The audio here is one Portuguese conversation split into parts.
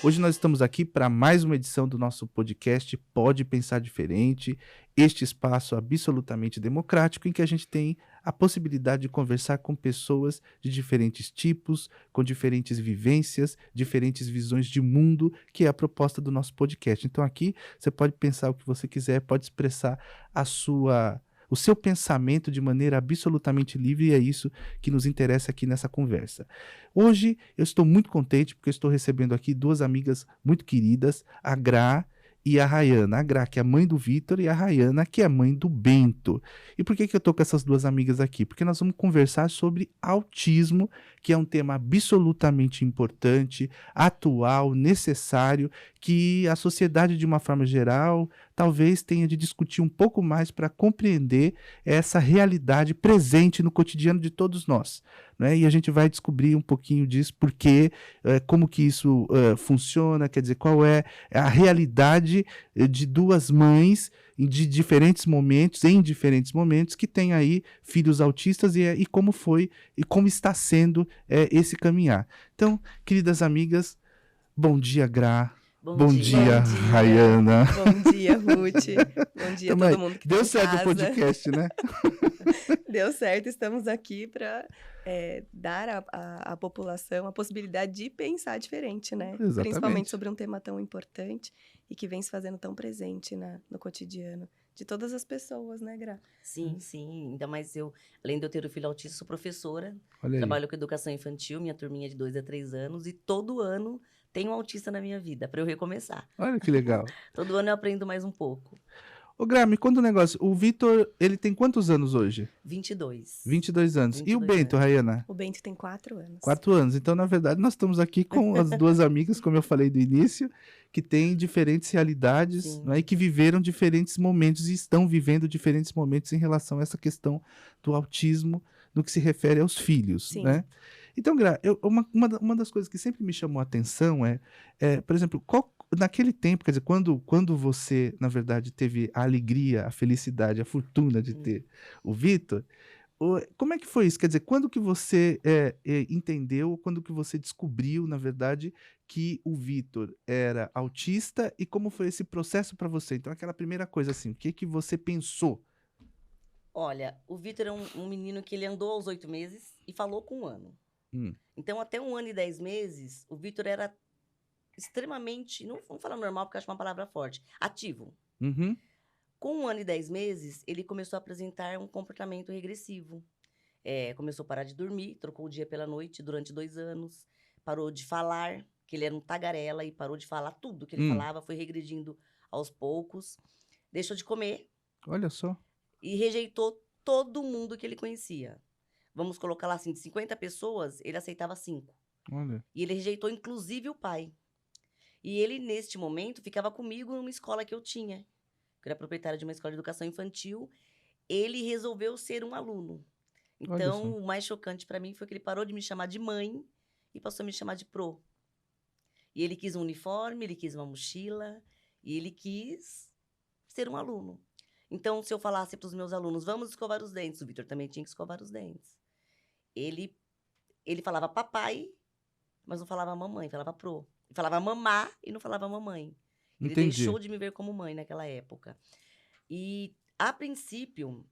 Hoje nós estamos aqui para mais uma edição do nosso podcast Pode Pensar Diferente, este espaço absolutamente democrático em que a gente tem a possibilidade de conversar com pessoas de diferentes tipos, com diferentes vivências, diferentes visões de mundo, que é a proposta do nosso podcast. Então aqui você pode pensar o que você quiser, pode expressar o seu pensamento de maneira absolutamente livre, e é isso que nos interessa aqui nessa conversa. Hoje eu estou muito contente porque eu estou recebendo aqui duas amigas muito queridas, a Gra e a Rayana. A Gra, que é a mãe do Vitor, e a Rayana, que é a mãe do Bento. E por que eu estou com essas duas amigas aqui? Porque nós vamos conversar sobre autismo, que é um tema absolutamente importante, atual, necessário, que a sociedade, de uma forma geral, talvez tenha de discutir um pouco mais para compreender essa realidade presente no cotidiano de todos nós, né? E a gente vai descobrir um pouquinho disso, porque, como que isso funciona, quer dizer, qual é a realidade de duas mães de diferentes momentos, em diferentes momentos, que têm aí filhos autistas e como foi e como está sendo esse caminhar. Então, queridas amigas, bom dia, Gra. Bom dia, Rayana. Bom dia, Ruth. Bom dia a todo mundo que está em casa. Deu certo o podcast, né? Deu certo, estamos aqui para dar à população a possibilidade de pensar diferente, né? Exatamente. Principalmente sobre um tema tão importante e que vem se fazendo tão presente no cotidiano de todas as pessoas, né, Gra? Sim, sim. Ainda mais eu, além de eu ter o filho autista, sou professora. Olha aí. Trabalho com educação infantil, minha turminha é de 2 a 3 anos, e todo ano tem um autista na minha vida, para eu recomeçar. Olha que legal. Todo ano eu aprendo mais um pouco. Ô, Gra, me conta um negócio. O Vitor, ele tem quantos anos hoje? 22. 22 anos. E o 22 Bento, anos. Rayana? O Bento tem 4 anos. 4 anos. Então, na verdade, nós estamos aqui com as duas amigas, como eu falei do início, que têm diferentes realidades, né, e que viveram diferentes momentos e estão vivendo diferentes momentos em relação a essa questão do autismo no que se refere aos filhos, Sim. né? Então, Gra, uma das coisas que sempre me chamou a atenção por exemplo, naquele tempo, quer dizer, quando você, na verdade, teve a alegria, a felicidade, a fortuna de ter o Vitor, como é que foi isso? Quer dizer, quando que você entendeu, quando que você descobriu, na verdade, que o Vitor era autista, e como foi esse processo para você? Então, aquela primeira coisa assim, o que que você pensou? Olha, o Vitor é um menino que ele andou aos 8 meses e falou com 1 ano. Então, até 1 ano e 10 meses, o Vitor era extremamente, não vamos falar normal, porque eu acho uma palavra forte, ativo. Uhum. Com 1 ano e 10 meses, ele começou a apresentar um comportamento regressivo. Começou a parar de dormir, trocou o dia pela noite durante 2 anos, parou de falar, que ele era um tagarela, e parou de falar tudo que ele falava, foi regredindo aos poucos, deixou de comer. Olha só. E rejeitou todo mundo que ele conhecia. Vamos colocar lá assim, de 50 pessoas, ele aceitava 5. Olha. E ele rejeitou inclusive o pai. E ele, neste momento, ficava comigo numa escola que eu tinha. Eu era proprietária de uma escola de educação infantil. Ele resolveu ser um aluno. Então, o mais chocante para mim foi que ele parou de me chamar de mãe e passou a me chamar de pro. E ele quis um uniforme, ele quis uma mochila, e ele quis ser um aluno. Então, se eu falasse para os meus alunos, vamos escovar os dentes, o Vitor também tinha que escovar os dentes. Ele falava papai, mas não falava mamãe, falava pro. Ele falava mamá e não falava mamãe. Ele Entendi. deixou de me ver como mãe naquela época. E, a princípio,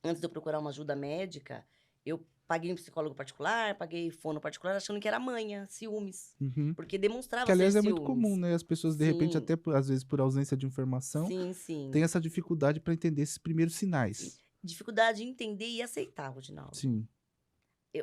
antes de eu procurar uma ajuda médica, eu paguei um psicólogo particular, paguei fono particular, achando que era manha, ciúmes. Uhum. Porque demonstrava Que, aliás, ser é muito ciúmes. comum, né? As pessoas, de repente, até às vezes por ausência de informação, Sim, sim. têm essa dificuldade para entender esses primeiros sinais. Dificuldade em entender e aceitar, Rodinaldo. Sim.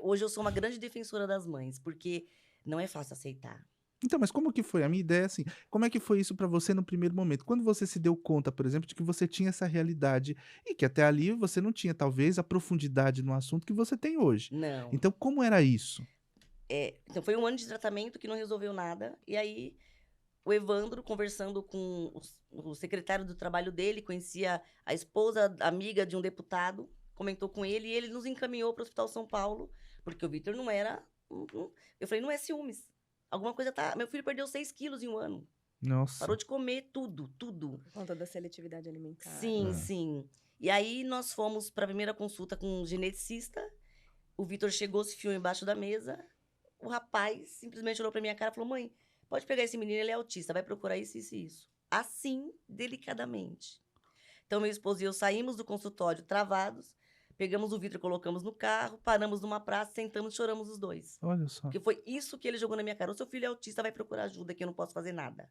Hoje eu sou uma grande defensora das mães, porque não é fácil aceitar. Então, mas como que foi? A minha ideia é assim, como é que foi isso para você no primeiro momento? Quando você se deu conta, por exemplo, de que você tinha essa realidade e que até ali você não tinha, talvez, a profundidade no assunto que você tem hoje. Não. Então, como era isso? Então, foi 1 ano de tratamento que não resolveu nada. E aí, o Evandro, conversando com o secretário do trabalho dele, conhecia a esposa, amiga de um deputado, comentou com ele, e ele nos encaminhou para o Hospital São Paulo, porque o Vitor não era... Eu falei, não é ciúmes. Alguma coisa tá... Meu filho perdeu 6 quilos em 1 ano. Nossa. Parou de comer tudo. Por conta da seletividade alimentar. Sim, sim. E aí, nós fomos para a primeira consulta com um geneticista. O Vitor chegou, se enfiou embaixo da mesa. O rapaz simplesmente olhou para minha cara e falou, mãe, Pode pegar esse menino, ele é autista, vai procurar isso, isso e isso. Assim, delicadamente. Então, meu esposo e eu saímos do consultório travados, pegamos o Vitor, colocamos no carro, paramos numa praça, sentamos e choramos os dois. Olha só. Porque foi isso que ele jogou na minha cara. O seu filho é autista, vai procurar ajuda, que eu não posso fazer nada.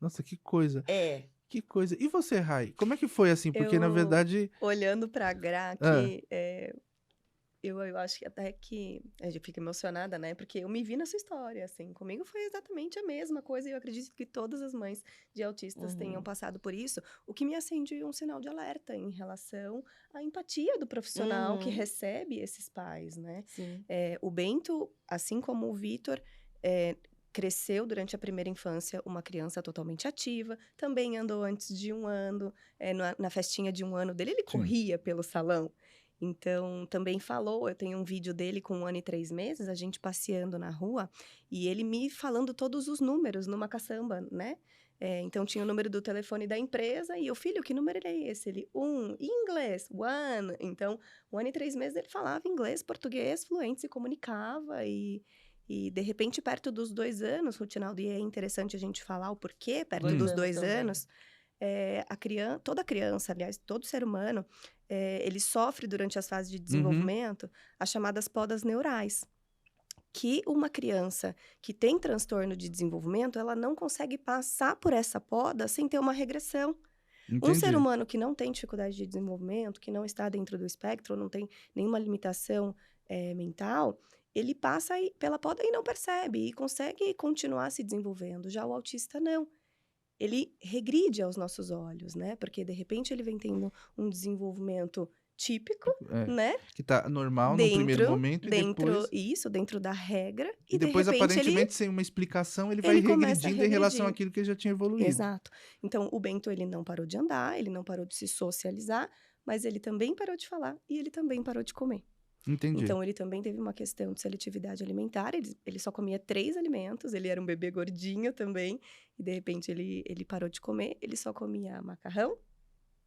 Nossa, que coisa. É. Que coisa. E você, Rai? Como é que foi assim? Porque, na Eu- verdade... Olhando pra Gra, que eu acho que até que a gente fica emocionada, né? Porque eu me vi nessa história, assim. Comigo foi exatamente a mesma coisa e eu acredito que todas as mães de autistas tenham passado por isso, o que me acende um sinal de alerta em relação à empatia do profissional que recebe esses pais, né? Sim. O Bento, assim como o Vitor, cresceu durante a primeira infância uma criança totalmente ativa, também andou antes de 1 ano, na festinha de 1 ano dele, ele Sim. corria pelo salão. Então, também falou, eu tenho um vídeo dele com 1 ano e 3 meses, a gente passeando na rua, e ele me falando todos os números numa caçamba, né? Então, tinha o número do telefone da empresa, e eu, filho, que número é esse? Ele, 1, em inglês, 1. Então, 1 ano e 3 meses ele falava inglês, português, fluente, se comunicava, e de repente, perto dos 2 anos, Rutinaldo, e é interessante a gente falar o porquê, perto 2 dos anos 2 também. anos, toda criança, aliás, todo ser humano, ele sofre durante as fases de desenvolvimento as chamadas podas neurais. Que uma criança que tem transtorno de desenvolvimento, ela não consegue passar por essa poda sem ter uma regressão. Um ser Entendi. humano que não tem dificuldade de desenvolvimento, que não está dentro do espectro, não tem nenhuma limitação mental, ele passa pela poda e não percebe, e consegue continuar se desenvolvendo. Já o autista, não. Ele regride aos nossos olhos, né? Porque, de repente, ele vem tendo um desenvolvimento típico, né? Que tá normal no primeiro momento e depois... dentro da regra. E de depois, repente, aparentemente, sem uma explicação, ele vai ele começa a regredindo em relação regredir. àquilo que ele já tinha evoluído. Exato. Então, o Bento, ele não parou de andar, ele não parou de se socializar, mas ele também parou de falar e ele também parou de comer. Entendi. Então, ele também teve uma questão de seletividade alimentar, ele só comia 3 alimentos, ele era um bebê gordinho também, e de repente ele parou de comer, ele só comia macarrão,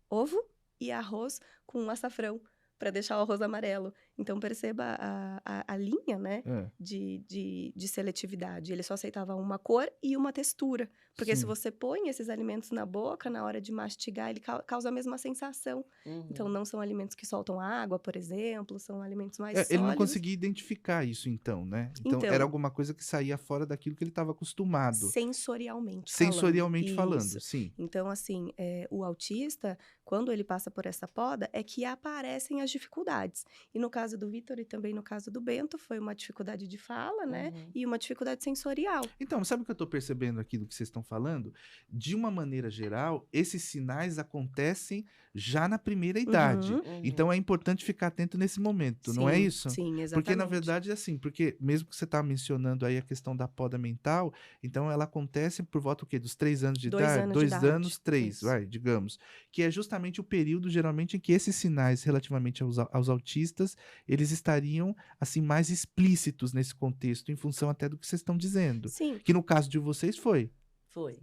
ovo e arroz com açafrão, para deixar o arroz amarelo. Então, perceba a linha, né, de seletividade. Ele só aceitava uma cor e uma textura. Porque se você põe esses alimentos na boca, na hora de mastigar, ele causa a mesma sensação. Então, não são alimentos que soltam água, por exemplo, são alimentos mais sólidos. Ele não conseguia identificar isso, então, né? Então, era alguma coisa que saía fora daquilo que ele estava acostumado. Sensorialmente falando, sim. Então, assim, o autista, quando ele passa por essa poda, é que aparecem as dificuldades. E no caso do Vitor e também no caso do Bento, foi uma dificuldade de fala, né? E uma dificuldade sensorial. Então, sabe o que eu tô percebendo aqui do que vocês estão falando? De uma maneira geral, esses sinais acontecem já na primeira idade. Então, é importante ficar atento nesse momento, não é isso? Sim, exatamente. Porque, na verdade, é assim, porque mesmo que você tá mencionando aí a questão da poda mental, então ela acontece por volta, o quê? Dos 3 anos de 2 idade? anos 2 de idade. anos, 3, Isso. vai, digamos. Que é justamente o período, geralmente, em que esses sinais relativamente aos autistas, eles estariam, assim, mais explícitos nesse contexto, em função até do que vocês estão dizendo. Sim. Que no caso de vocês foi. Foi.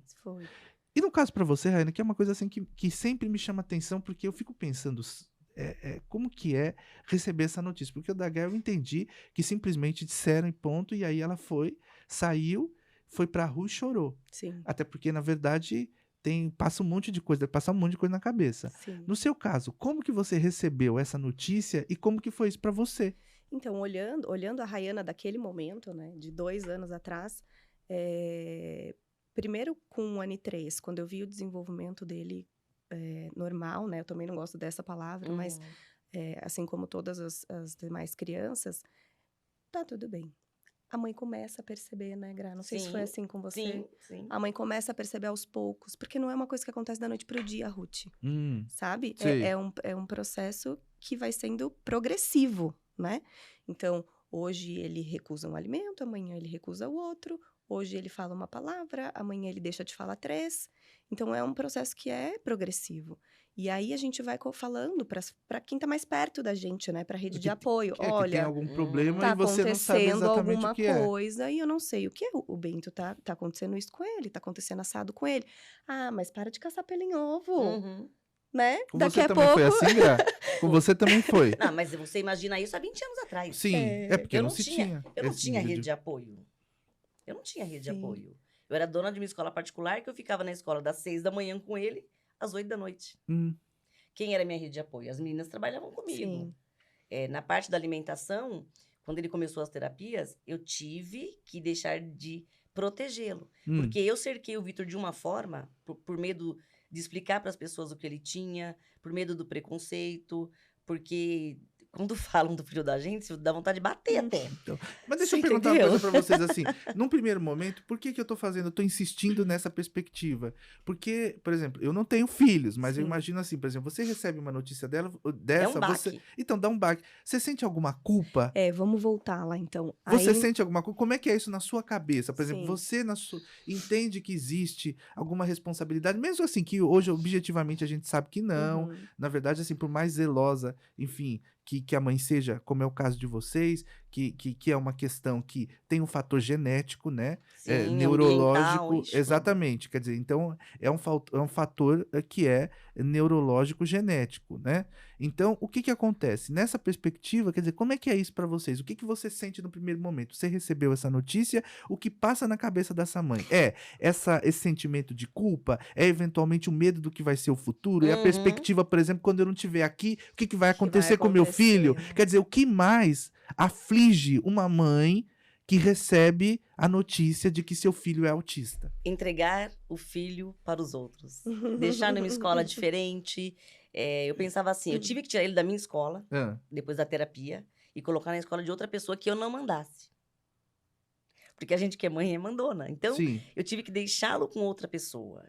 E no caso pra você, Raina, que é uma coisa assim que sempre me chama atenção, porque eu fico pensando como que é receber essa notícia. Porque o da Gaia eu entendi que simplesmente disseram e ponto, e aí ela saiu, foi pra rua e chorou. Sim. Até porque, na verdade, passa um monte de coisa, deve passar um monte de coisa na cabeça. Sim. No seu caso, como que você recebeu essa notícia e como que foi isso pra você? Então, olhando a Rayana daquele momento, né, de 2 anos atrás, primeiro com 1 ano e 3, quando eu vi o desenvolvimento dele normal, né, eu também não gosto dessa palavra, mas assim como todas as demais crianças, tá tudo bem. A mãe começa a perceber, né, Gra? Não sei se foi assim com você. Sim. A mãe começa a perceber aos poucos, porque não é uma coisa que acontece da noite pro dia, Ruth. Sabe? Sei. É um processo que vai sendo progressivo, né? Então, hoje ele recusa um alimento, amanhã ele recusa o outro, hoje ele fala uma palavra, amanhã ele deixa de falar 3. Então, é um processo que é progressivo. E aí, a gente vai falando para quem tá mais perto da gente, né? Pra rede de apoio. Que Olha, tem algum problema tá e você não sabe acontecendo exatamente alguma o que é. coisa e eu não sei o que é. O Bento tá acontecendo isso com ele, tá acontecendo assado com ele. Ah, mas para de caçar pelo em ovo, né? Com Daqui você a também pouco... foi assim, Gra? Com você também foi. Não, mas você imagina isso há 20 anos atrás. Sim, porque eu não não se tinha- tinha. Eu não esse tinha nível rede de apoio. Eu não tinha rede de Sim. apoio. Eu era dona de uma escola particular que eu ficava na escola das 6 da manhã com ele, às 8 da noite. Quem era minha rede de apoio? As meninas trabalhavam comigo. Sim. Na parte da alimentação, quando ele começou as terapias, eu tive que deixar de protegê-lo. Porque eu cerquei o Vitor de uma forma, por medo de explicar para as pessoas o que ele tinha, por medo do preconceito, porque quando falam do filho da gente, dá vontade de bater até. Então, mas deixa eu Você perguntar uma entendeu? coisa pra vocês assim. Num primeiro momento, por que que eu tô fazendo? Eu tô insistindo nessa perspectiva. Porque, por exemplo, eu não tenho filhos, mas eu Sim. imagino assim, por exemplo, você recebe uma notícia É dessa, um você. baque. Então, dá um baque. Você sente alguma culpa? Vamos voltar lá, então. Você Aí, sente alguma culpa? Como é que é isso na sua cabeça? Por exemplo, Sim. você entende que existe alguma responsabilidade, mesmo assim, que hoje, objetivamente, a gente sabe que não. Uhum. Na verdade, assim, por mais zelosa, enfim, que a mãe seja, como é o caso de vocês, que é uma questão que tem um fator genético, né? Sim, ambiental, Neurológico, ixi, exatamente. Quer dizer, então é um fator que é neurológico genético, né? Então, o que acontece? Nessa perspectiva, quer dizer, como é que é isso para vocês? O que você sente no primeiro momento? Você recebeu essa notícia, o que passa na cabeça dessa mãe? Esse sentimento de culpa? É eventualmente o medo do que vai ser o futuro? É a Uhum. perspectiva, por exemplo, quando eu não estiver aqui, o que vai O que vai acontecer com o meu acontecer? filho? Quer dizer, o que mais aflige uma mãe que recebe a notícia de que seu filho é autista? Entregar o filho para os outros. Deixar numa escola diferente. Eu pensava assim, eu tive que tirar ele da minha escola, depois da terapia, e colocar na escola de outra pessoa que eu não mandasse. Porque a gente que é mãe é mandona. Então, Sim. eu tive que deixá-lo com outra pessoa.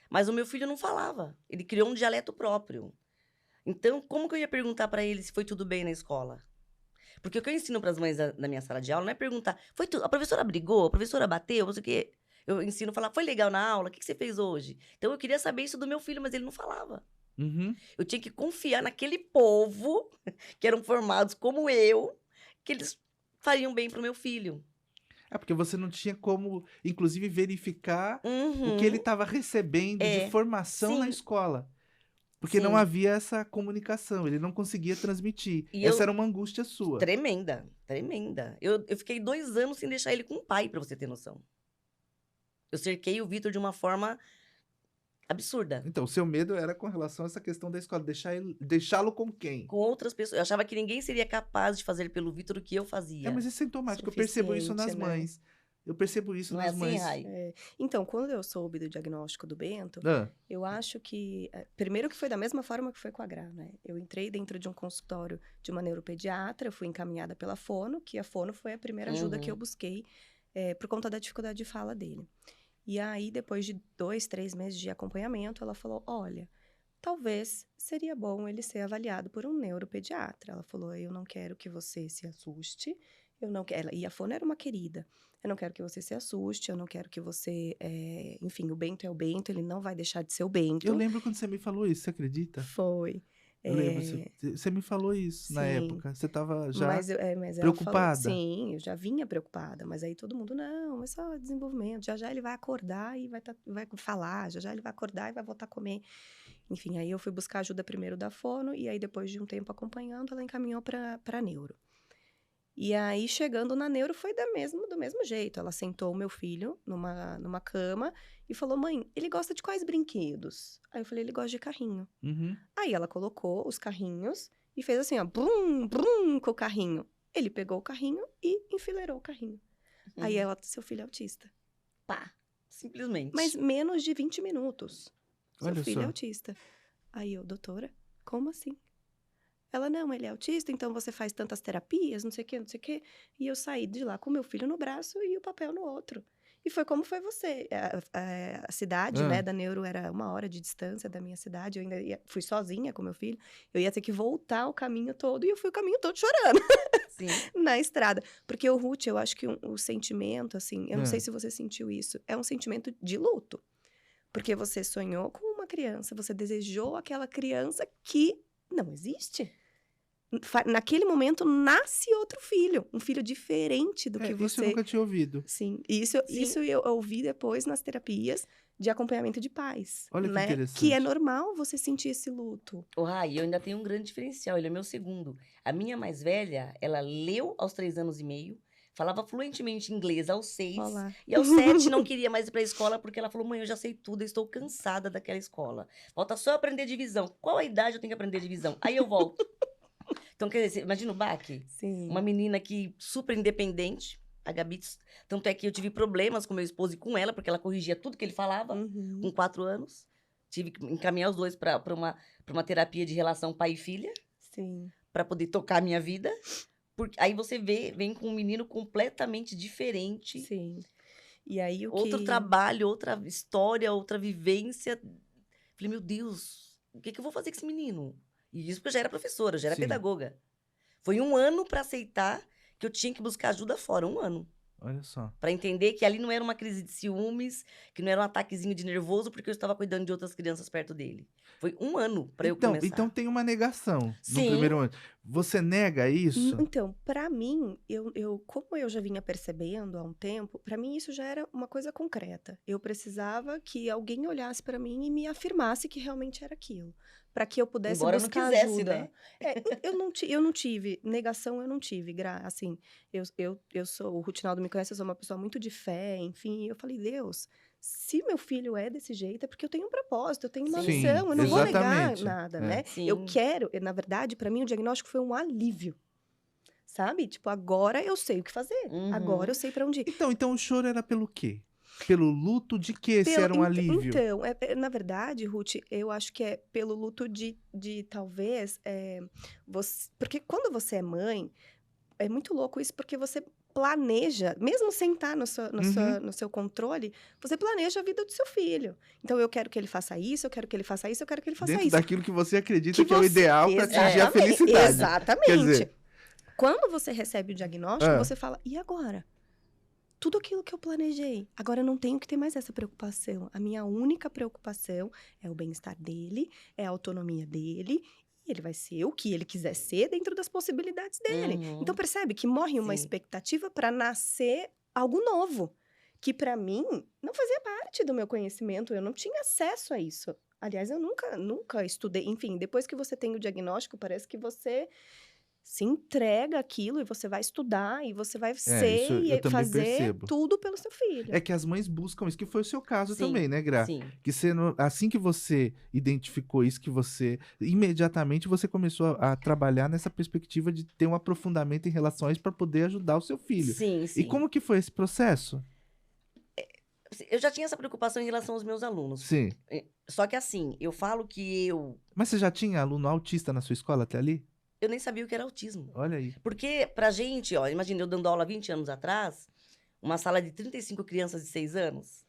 Mas o meu filho não falava. Ele criou um dialeto próprio. Então, como que eu ia perguntar para ele se foi tudo bem na escola? Porque o que eu ensino para as mães na minha sala de aula não é perguntar, a professora brigou, a professora bateu, não sei o quê. Eu ensino a falar, foi legal na aula? O que você fez hoje? Então, eu queria saber isso do meu filho, mas ele não falava. Uhum. Eu tinha que confiar naquele povo, que eram formados como eu, que eles fariam bem pro meu filho. Porque você não tinha como, inclusive, verificar o que ele Uhum. estava recebendo de formação na Sim. escola. Porque não Sim. havia essa comunicação, ele não conseguia transmitir. E Essa era uma angústia sua. Tremenda, tremenda. Eu fiquei 2 anos sem deixar ele com o pai, pra você ter noção. Eu cerquei o Vitor de uma forma absurda. Então, o seu medo era com relação a essa questão da escola, deixá-lo com quem? Com outras pessoas. Eu achava que ninguém seria capaz de fazer pelo Vitor o que eu fazia. Mas isso é sintomático, eu percebo isso nas Suficiente, né? mães. Eu percebo isso Não nas é assim, mães. Rai? Então, quando eu soube do diagnóstico do Bento, eu acho que... Primeiro que foi da mesma forma que foi com a Gra, né? Eu entrei dentro de um consultório de uma neuropediatra, eu fui encaminhada pela fono, que a fono foi a primeira ajuda que eu busquei por conta da dificuldade de fala dele. E aí, depois de 2, 3 meses de acompanhamento, ela falou, olha, talvez seria bom ele ser avaliado por um neuropediatra. Ela falou, eu não quero que você se assuste, eu não quero... E a fono era uma querida. Eu não quero que você se assuste, eu não quero que você... Enfim, o Bento é o Bento, ele não vai deixar de ser o Bento. Eu lembro quando você me falou isso, você acredita? Foi. Eu lembro, você me falou isso na época. Você estava já mas preocupada? Sim, eu já vinha preocupada. Mas aí todo mundo, não, é só desenvolvimento. Já já ele vai acordar e vai falar. Já já ele vai acordar e vai voltar a comer. Enfim, aí eu fui buscar ajuda primeiro da fono. E aí depois de um tempo acompanhando, ela encaminhou para neuro. E aí, chegando na neuro, foi do mesmo jeito. Ela sentou o meu filho numa cama e falou, mãe, ele gosta de quais brinquedos? Aí eu falei, ele gosta de carrinho. Uhum. Aí ela colocou os carrinhos e fez assim, ó, brum, brum, com o carrinho. Ele pegou o carrinho e enfileirou o carrinho. Aí ela, seu filho é autista. Pá, simplesmente. Mas menos de 20 minutos. Seu Olha filho é só. autista. Aí eu, doutora, como assim? Ela, não, ele é autista, então você faz tantas terapias, não sei o quê, não sei o quê. E eu saí de lá com meu filho no braço e o papel no outro. E foi como foi você. A cidade, né, da neuro era 1 hora de distância da minha cidade. Eu ainda fui sozinha com meu filho. Eu ia ter que voltar o caminho todo. E eu fui o caminho todo chorando. Sim. Na estrada. Porque o Ruth, eu acho que o sentimento, assim... Eu não sei se você sentiu isso. É um sentimento de luto. Porque você sonhou com uma criança. Você desejou aquela criança que não existe. Naquele momento, nasce outro filho. Um filho diferente do que você... Isso eu nunca tinha ouvido. Sim. Isso eu ouvi depois nas terapias de acompanhamento de pais. Olha que né? interessante. Que é normal você sentir esse luto. Rai, eu ainda tenho um grande diferencial. Ele é meu segundo. A minha mais velha, ela leu aos 3 anos e meio, falava fluentemente inglês aos 6. Olá. E aos 7 não queria mais ir pra escola porque ela falou: mãe, eu já sei tudo, eu estou cansada daquela escola. Falta só eu aprender divisão. Qual a idade eu tenho que aprender divisão? Aí eu volto. Então, quer dizer, imagina o baque. Sim. Uma menina que super independente, a Gabi. Tanto é que eu tive problemas com meu esposo e com ela, porque ela corrigia tudo que ele falava, Uhum. com 4 anos. Tive que encaminhar os dois pra uma terapia de relação pai e filha, Sim. pra poder tocar a minha vida. Porque aí você vem com um menino completamente diferente. Sim. E aí o Outro que... trabalho, outra história, outra vivência. Falei, meu Deus, o que eu vou fazer com esse menino? E isso porque eu já era professora, eu já era Sim. pedagoga. Foi 1 ano para aceitar que eu tinha que buscar ajuda fora, 1 ano. Olha só. Para entender que ali não era uma crise de ciúmes, que não era um ataquezinho de nervoso, porque eu estava cuidando de outras crianças perto dele. Foi 1 ano para eu começar. Então tem uma negação no Sim. primeiro ano. Você nega isso? Então, pra mim, como eu já vinha percebendo há um tempo, pra mim isso já era uma coisa concreta. Eu precisava que alguém olhasse pra mim e me afirmasse que realmente era aquilo, pra que eu pudesse Embora eu não buscar quisesse, ajuda. né? Eu não tive negação, eu não tive. Assim, eu sou, o Rutinaldo me conhece, eu sou uma pessoa muito de fé, enfim. E eu falei, Deus, se meu filho é desse jeito, é porque eu tenho um propósito, eu tenho uma Sim, missão, eu não vou negar exatamente. nada, É. né? Sim. Eu quero, na verdade, pra mim o diagnóstico foi um alívio. Sabe? Tipo, agora eu sei o que fazer. Uhum. Agora eu sei pra onde ir. Então o choro era pelo quê? Pelo luto de que esse era um alívio? Então, na verdade, Ruth, eu acho que é pelo luto de talvez, porque quando você é mãe, é muito louco isso, porque você planeja, mesmo sem estar no seu controle, você planeja a vida do seu filho. Então, eu quero que ele faça isso, eu quero que ele faça isso, eu quero que ele faça Dentro isso. daquilo que você acredita que é o ideal para atingir a Exatamente, felicidade. Exatamente. Quer dizer, Quando você recebe o diagnóstico, Ah. você fala, e agora? Tudo aquilo que eu planejei. Agora eu não tenho que ter mais essa preocupação. A minha única preocupação é o bem-estar dele, é a autonomia dele. E ele vai ser o que ele quiser ser dentro das possibilidades dele. Uhum. Então percebe que morre uma Sim. expectativa para nascer algo novo. Que para mim não fazia parte do meu conhecimento. Eu não tinha acesso a isso. Aliás, eu nunca estudei. Enfim, depois que você tem o diagnóstico, parece que você se entrega aquilo e você vai estudar e você vai ser isso eu e também fazer percebo. tudo pelo seu filho. É que as mães buscam isso, que foi o seu caso Sim, também, né, Gra? sim. Que você assim que você identificou isso, que você imediatamente você começou a trabalhar nessa perspectiva de ter um aprofundamento em relação a isso para poder ajudar o seu filho. Sim, sim. E como que foi esse processo? Eu já tinha essa preocupação em relação aos meus alunos. Sim. Só que assim, eu falo que Mas você já tinha aluno autista na sua escola até ali? eu nem sabia o que era autismo. Olha aí. Porque pra gente, ó, imagina eu dando aula 20 anos atrás, uma sala de 35 crianças de 6 anos.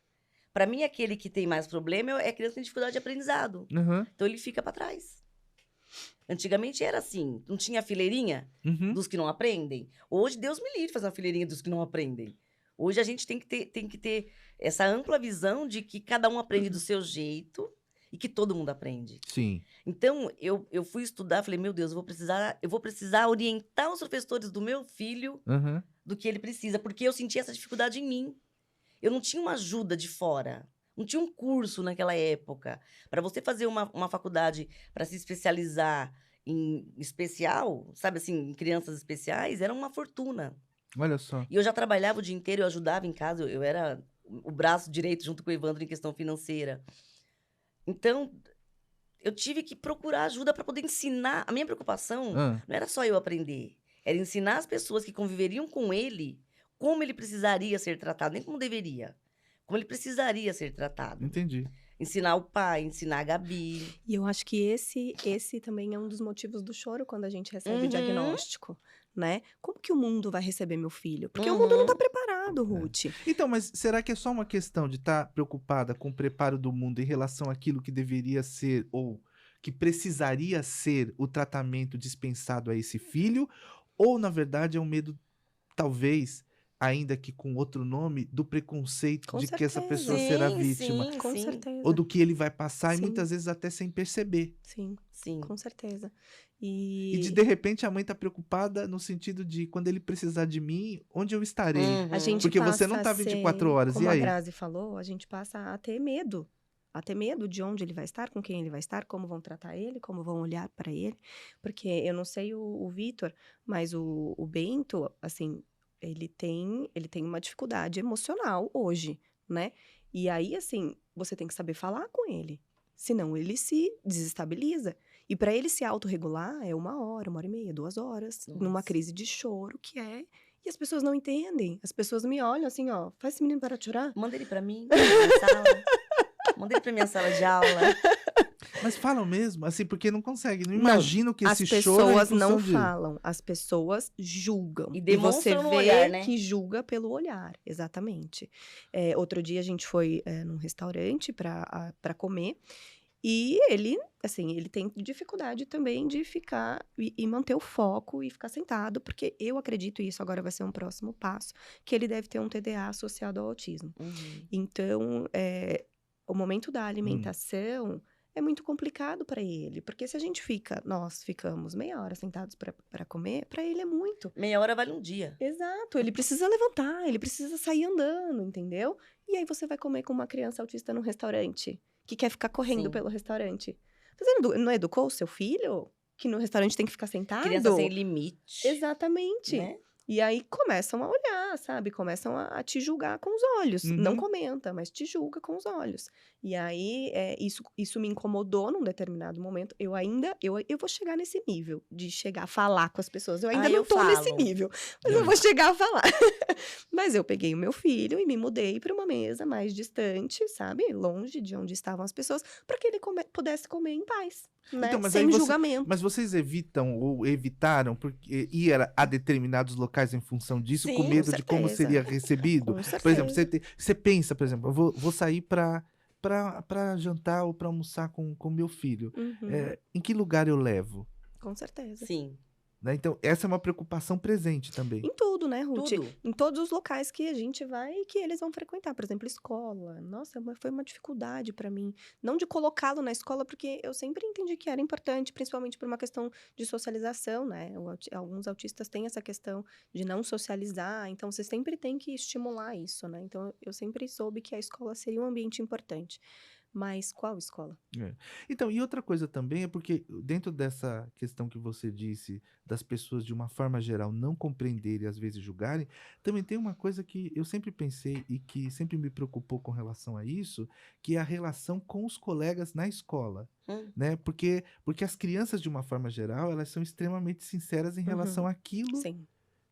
Pra mim, aquele que tem mais problema é a criança que tem dificuldade de aprendizado. Uhum, Então ele fica pra trás. Antigamente era assim, não tinha fileirinha uhum. dos que não aprendem. Hoje, Deus me livre de fazer uma fileirinha dos que não aprendem. Hoje a gente tem que ter essa ampla visão de que cada um aprende do seu jeito e que todo mundo aprende. Sim. Então, eu fui estudar, falei, meu Deus, eu vou precisar orientar os professores do meu filho Uhum. do que ele precisa, porque eu sentia essa dificuldade em mim. Eu não tinha uma ajuda de fora, não tinha um curso naquela época. Para você fazer uma faculdade para se especializar em especial, sabe assim, em crianças especiais, era uma fortuna. Olha só. E eu já trabalhava o dia inteiro, eu ajudava em casa, eu era o braço direito junto com o Evandro em questão financeira. Então, eu tive que procurar ajuda para poder ensinar. A minha preocupação Ah, não era só eu aprender, era ensinar as pessoas que conviveriam com ele como ele precisaria ser tratado, nem como deveria, como ele precisaria ser tratado. entendi. Ensinar o pai, ensinar a Gabi. E eu acho que esse também é um dos motivos do choro quando a gente recebe Uhum. o diagnóstico, né? Como que o mundo vai receber meu filho? Porque o mundo não tá preparado, Ruth. Então, mas será que é só uma questão de estar preocupada com o preparo do mundo em relação àquilo que deveria ser ou que precisaria ser o tratamento dispensado a esse filho? Ou, na verdade, é um medo, talvez, ainda que com outro nome, do preconceito Com de que essa certeza. pessoa será Sim, vítima? sim, Com sim, certeza. Ou do que ele vai passar, e Sim. muitas vezes até sem perceber. Sim, sim. com certeza. E de repente a mãe tá preocupada no sentido de quando ele precisar de mim, onde eu estarei? Uhum. A gente Porque você não passa tá a ser, 24 horas, como e a aí? Grazi falou, a gente passa a ter medo. A ter medo de onde ele vai estar, com quem ele vai estar, como vão tratar ele, como vão olhar para ele. Porque eu não sei o Vitor, mas o Bento, assim, ele tem uma dificuldade emocional hoje, né? E aí, assim, você tem que saber falar com ele. Senão ele se desestabiliza. E para ele se autorregular é 1 hora, 1 hora e meia, 2 horas, numa Nossa. crise de choro, que é. E as pessoas não entendem. As pessoas me olham assim, ó, faz esse menino parar de chorar. Manda ele pra mim, pra minha sala. Manda ele pra minha sala de aula. Mas falam mesmo, assim, porque não consegue. Não Não, imagino que As esse choro é em pessoas não função de... falam, as pessoas julgam. E você demonstram vê no olhar, né? que julga pelo olhar, exatamente. Outro dia a gente foi num restaurante para comer e ele, assim, ele tem dificuldade também de ficar e manter o foco e ficar sentado, porque eu acredito, e isso agora vai ser um próximo passo, que ele deve ter um TDA associado ao autismo. Uhum. Então, o momento da alimentação é muito complicado para ele, porque se a gente nós ficamos meia hora sentados para comer, para ele é muito. Meia hora vale um dia. Exato, ele precisa levantar, ele precisa sair andando, entendeu? E aí você vai comer com uma criança autista num restaurante, que quer ficar correndo Sim. pelo restaurante. Você não educou o seu filho? Que no restaurante tem que ficar sentado? Criança sem limite. Exatamente. Né? E aí começam a olhar, sabe? Começam a te julgar com os olhos. Não Uhum. comenta, mas te julga com os olhos. E aí, isso me incomodou num determinado momento. Eu vou chegar nesse nível de chegar a falar com as pessoas. Eu ainda não eu tô nesse falo. nível, mas eu vou chegar a falar. Mas eu peguei o meu filho e me mudei para uma mesa mais distante, sabe? Longe de onde estavam as pessoas, para que ele pudesse comer em paz, né? Então, mas aí Sem você- julgamento. Mas vocês evitam ou evitaram porque ir a determinados locais em função disso, Sim, com com medo de como certeza. seria recebido? Com Por exemplo, certeza. você pensa, por exemplo, eu vou sair para jantar ou para almoçar com meu filho. Uhum, Em que lugar eu levo? com certeza. Sim. Né? Então, essa é uma preocupação presente também. Em tudo, né, Ruth? Tudo. Em todos os locais que a gente vai e que eles vão frequentar. Por exemplo, escola. Nossa, foi uma dificuldade para mim. Não de colocá-lo na escola, porque eu sempre entendi que era importante, principalmente por uma questão de socialização, né? Alguns autistas têm essa questão de não socializar, então você sempre tem que estimular isso, né? Então, eu sempre soube que a escola seria um ambiente importante. Mas qual escola? Então, e outra coisa também é porque dentro dessa questão que você disse das pessoas de uma forma geral não compreenderem e às vezes julgarem, também tem uma coisa que eu sempre pensei e que sempre me preocupou com relação a isso, que é a relação com os colegas na escola, né? Porque as crianças de uma forma geral, elas são extremamente sinceras em relação àquilo Sim.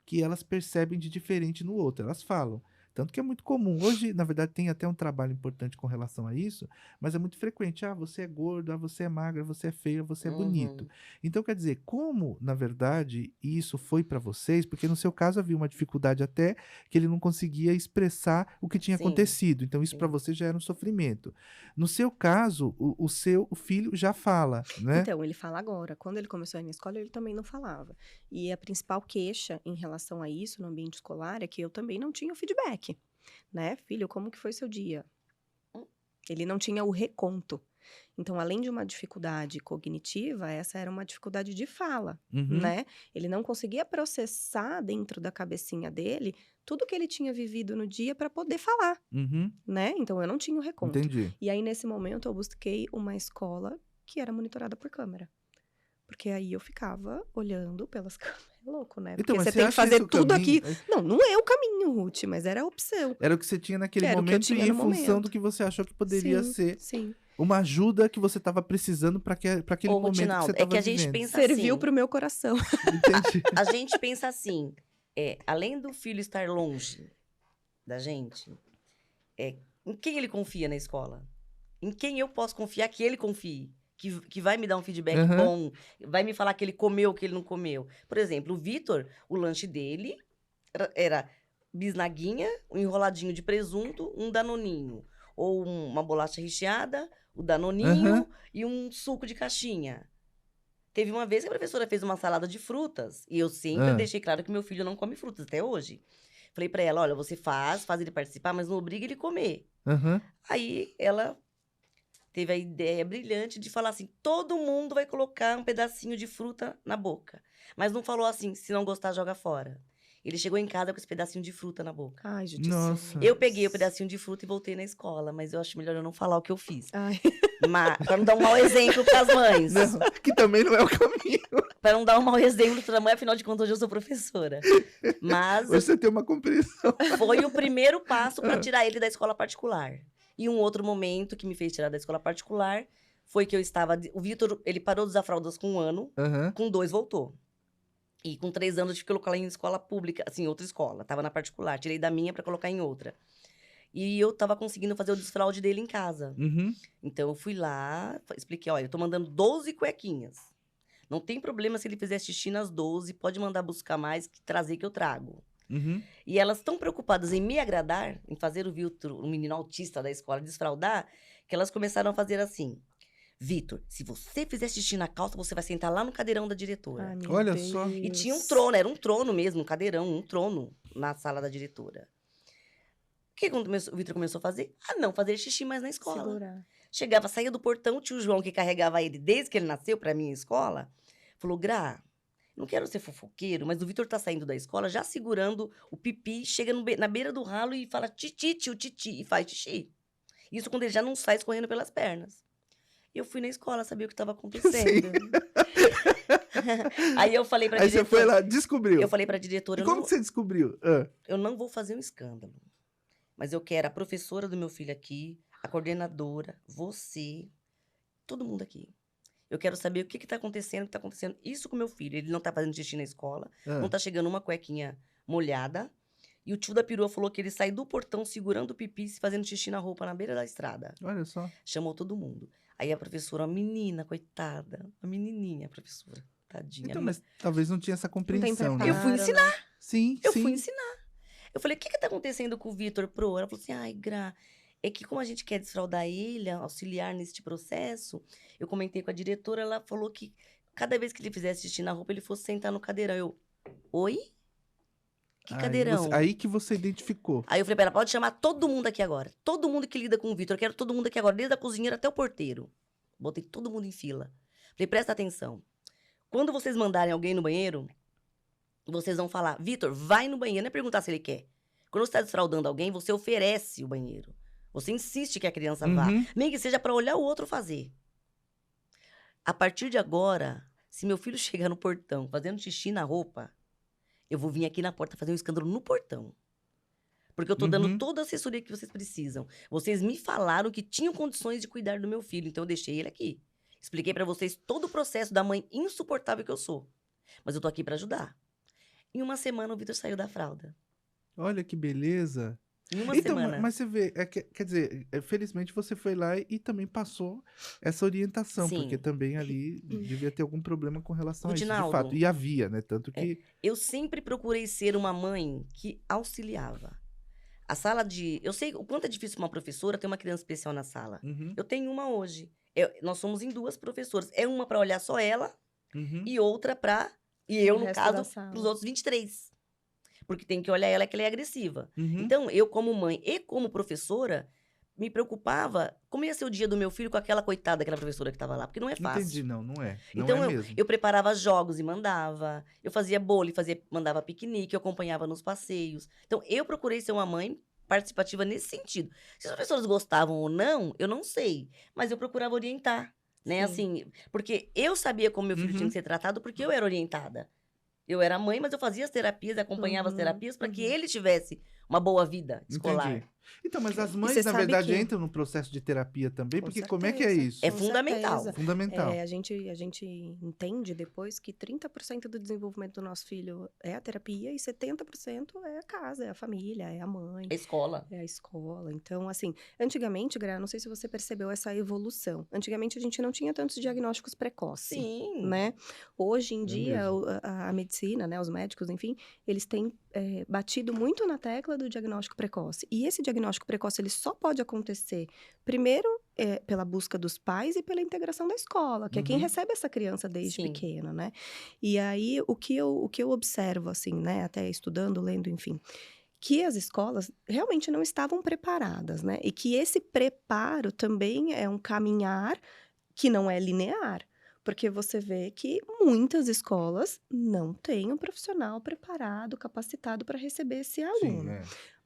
que elas percebem de diferente no outro, elas falam. Tanto que é muito comum. Hoje, na verdade, tem até um trabalho importante com relação a isso, mas é muito frequente. Ah, você é gordo, ah, você é magra, você é feia, você é bonito. Então, quer dizer, como, na verdade, isso foi para vocês, porque no seu caso havia uma dificuldade até que ele não conseguia expressar o que tinha Sim. acontecido. Então, isso Sim. para você já era um sofrimento. No seu caso, o seu filho já fala, né? Então, ele fala agora. Quando ele começou a ir na escola, ele também não falava. E a principal queixa em relação a isso no ambiente escolar é que eu também não tinha o feedback, né? Filho, como que foi seu dia? Ele não tinha o reconto. Então, além de uma dificuldade cognitiva, essa era uma dificuldade de fala, Uhum. né? Ele não conseguia processar dentro da cabecinha dele tudo que ele tinha vivido no dia para poder falar, Uhum. né? Então, eu não tinha o reconto. Entendi. E aí, nesse momento, eu busquei uma escola que era monitorada por câmera. Porque aí eu ficava olhando pelas câmeras. É louco, né? Porque Então, mas você você tem que acha fazer esse o tudo caminho? aqui. Não é o caminho, Ruth, mas era a opção. Era o que você tinha naquele Era o que eu momento tinha e em no função momento. do que você achou que poderia Sim, ser sim. uma ajuda que você estava precisando para aquele Ô, momento que Rutinaldo, você é estava que a gente vivendo. pensa Serviu assim. pro meu coração. Entendi. A gente pensa assim, além do filho estar longe da gente, em quem ele confia na escola? Em quem eu posso confiar que ele confie? Que vai me dar um feedback Aham. bom, vai me falar que ele comeu, que ele não comeu. Por exemplo, o Vitor, o lanche dele era bisnaguinha, um enroladinho de presunto, um danoninho. Ou uma bolacha recheada, o danoninho Aham. e um suco de caixinha. Teve uma vez que a professora fez uma salada de frutas e eu sempre Ah. deixei claro que meu filho não come frutas até hoje. Falei pra ela, olha, você faz ele participar, mas não obriga ele a comer. Aham. Aí ela teve a ideia brilhante de falar assim, todo mundo vai colocar um pedacinho de fruta na boca. Mas não falou assim, se não gostar, joga fora. Ele chegou em casa com esse pedacinho de fruta na boca. Ai, judiação. Nossa. Eu peguei o pedacinho de fruta e voltei na escola, mas eu acho melhor eu não falar o que eu fiz. Ai. Pra não dar um mau exemplo pras mães. Não, que também não é o caminho. Pra não dar um mau exemplo pra mãe, afinal de contas, hoje eu sou professora. Mas Você tem uma compreensão. foi o primeiro passo pra tirar ele da escola particular. E um outro momento que me fez tirar da escola particular foi que eu estava... O Vitor, ele parou de usar fraldas com 1 ano, Aham. com 2 voltou. E com 3 anos eu tive que colocar ela em escola pública, assim, outra escola. Tava na particular, tirei da minha pra colocar em outra. E eu tava conseguindo fazer o desfraude dele em casa. Uhum. Então eu fui lá, expliquei, olha, eu tô mandando 12 cuequinhas. Não tem problema se ele fizer xixi nas 12, pode mandar buscar mais, trazer que eu trago. Uhum. E elas tão preocupadas em me agradar, em fazer o Vitor, o menino autista da escola, desfraldar, que elas começaram a fazer assim: Vitor, se você fizer xixi na calça, você vai sentar lá no cadeirão da diretora. Ai, meu Olha Deus. só. E tinha um trono, era um trono mesmo, um cadeirão, um trono na sala da diretora. O que o Vitor começou a fazer? Não fazer xixi mais na escola. Segurar. Chegava, saía do portão, o tio João, que carregava ele desde que ele nasceu pra minha escola, falou: Gra, não quero ser fofoqueiro, mas o Vitor tá saindo da escola já segurando o pipi, chega na beira do ralo e fala titi, tio, titi, e faz xixi. Isso quando ele já não sai escorrendo pelas pernas. Eu fui na escola saber o que estava acontecendo. Aí eu falei pra Aí diretora... você foi lá, descobriu. Eu falei pra diretora... E como que você descobriu? Eu não vou fazer um escândalo. Mas eu quero a professora do meu filho aqui, a coordenadora, você, todo mundo aqui. Eu quero saber o que tá acontecendo, isso com meu filho. Ele não tá fazendo xixi na escola, não tá chegando uma cuequinha molhada. E o tio da perua falou que ele sai do portão segurando o pipi e fazendo xixi na roupa na beira da estrada. Olha só. Chamou todo mundo. Aí a professora, a menina, coitada, a menininha, a professora, tadinha. Então, mas talvez não tinha essa compreensão, preparo, né? Eu fui ensinar. Sim, Eu sim. fui ensinar. Eu falei, o que tá acontecendo com o Vitor, pro? Ela falou assim, ai, Gra, é que como a gente quer desfraldar ele, auxiliar neste processo, eu comentei com a diretora, ela falou que cada vez que ele fizesse xixi na roupa, ele fosse sentar no cadeirão. Eu, oi? Que cadeirão? Aí que você identificou. Aí eu falei pra ela, pode chamar todo mundo aqui agora. Todo mundo que lida com o Vitor, eu quero todo mundo aqui agora, desde a cozinheira até o porteiro. Botei todo mundo em fila. Falei, presta atenção. Quando vocês mandarem alguém no banheiro, vocês vão falar, Vitor, vai no banheiro. Não é perguntar se ele quer. Quando você está desfraudando alguém, você oferece o banheiro. Você insiste que a criança vá. Nem que seja para olhar o outro fazer. A partir de agora, se meu filho chegar no portão fazendo xixi na roupa, eu vou vir aqui na porta fazer um escândalo no portão. Porque eu tô dando toda a assessoria que vocês precisam. Vocês me falaram que tinham condições de cuidar do meu filho, então eu deixei ele aqui. Expliquei pra vocês todo o processo da mãe insuportável que eu sou. Mas eu tô aqui pra ajudar. Em uma semana, o Vitor saiu da fralda. Olha que beleza. Em uma Então, semana. mas você vê, quer dizer, felizmente você foi lá e também passou essa orientação, Sim. porque também ali devia ter algum problema com relação a isso, de Rudinaldo, fato. E havia, né? Tanto que... Eu sempre procurei ser uma mãe que auxiliava. A sala de... Eu sei o quanto é difícil uma professora ter uma criança especial na sala. Uhum, Eu tenho uma hoje. Nós somos em 2 professoras. É uma pra olhar só ela uhum. e outra pra... E eu, O no resto caso, da sala. pros outros 23. Porque tem que olhar ela que ela é agressiva. Uhum. Então, eu como mãe e como professora, me preocupava como ia ser o dia do meu filho com aquela coitada, aquela professora que estava lá. Porque não é fácil. Entendi, não é. Não Então, é mesmo. eu preparava jogos e mandava. Eu fazia bolo e mandava piquenique, eu acompanhava nos passeios. Então, eu procurei ser uma mãe participativa nesse sentido. Se as professoras gostavam ou não, eu não sei. Mas eu procurava orientar, né? Sim. Assim, porque eu sabia como meu filho tinha que ser tratado, porque eu era orientada. Eu era mãe, mas eu fazia as terapias, acompanhava as terapias para que ele tivesse uma boa vida escolar. Entendi. Então, mas as mães, você na sabe verdade, que- entram no processo de terapia também, Com porque como é que é certeza. isso? É Com fundamental. certeza. Fundamental. A gente entende depois que 30% do desenvolvimento do nosso filho é a terapia e 70% é a casa, é a família, é a mãe. A escola. É a escola. Então, assim, antigamente, Gra, não sei se você percebeu essa evolução. Antigamente a gente não tinha tantos diagnósticos precoces. Sim. Né? Hoje em É dia, mesmo. a medicina, né, os médicos, enfim, eles têm batido muito na tecla do diagnóstico precoce. E esse diagnóstico precoce, ele só pode acontecer, primeiro, pela busca dos pais e pela integração da escola, que é quem Uhum. recebe essa criança desde Sim. pequeno, né? E aí, o que eu observo, assim, né, até estudando, lendo, enfim, que as escolas realmente não estavam preparadas, né? E que esse preparo também é um caminhar que não é linear. Porque você vê que muitas escolas não têm um profissional preparado, capacitado para receber esse Sim, aluno.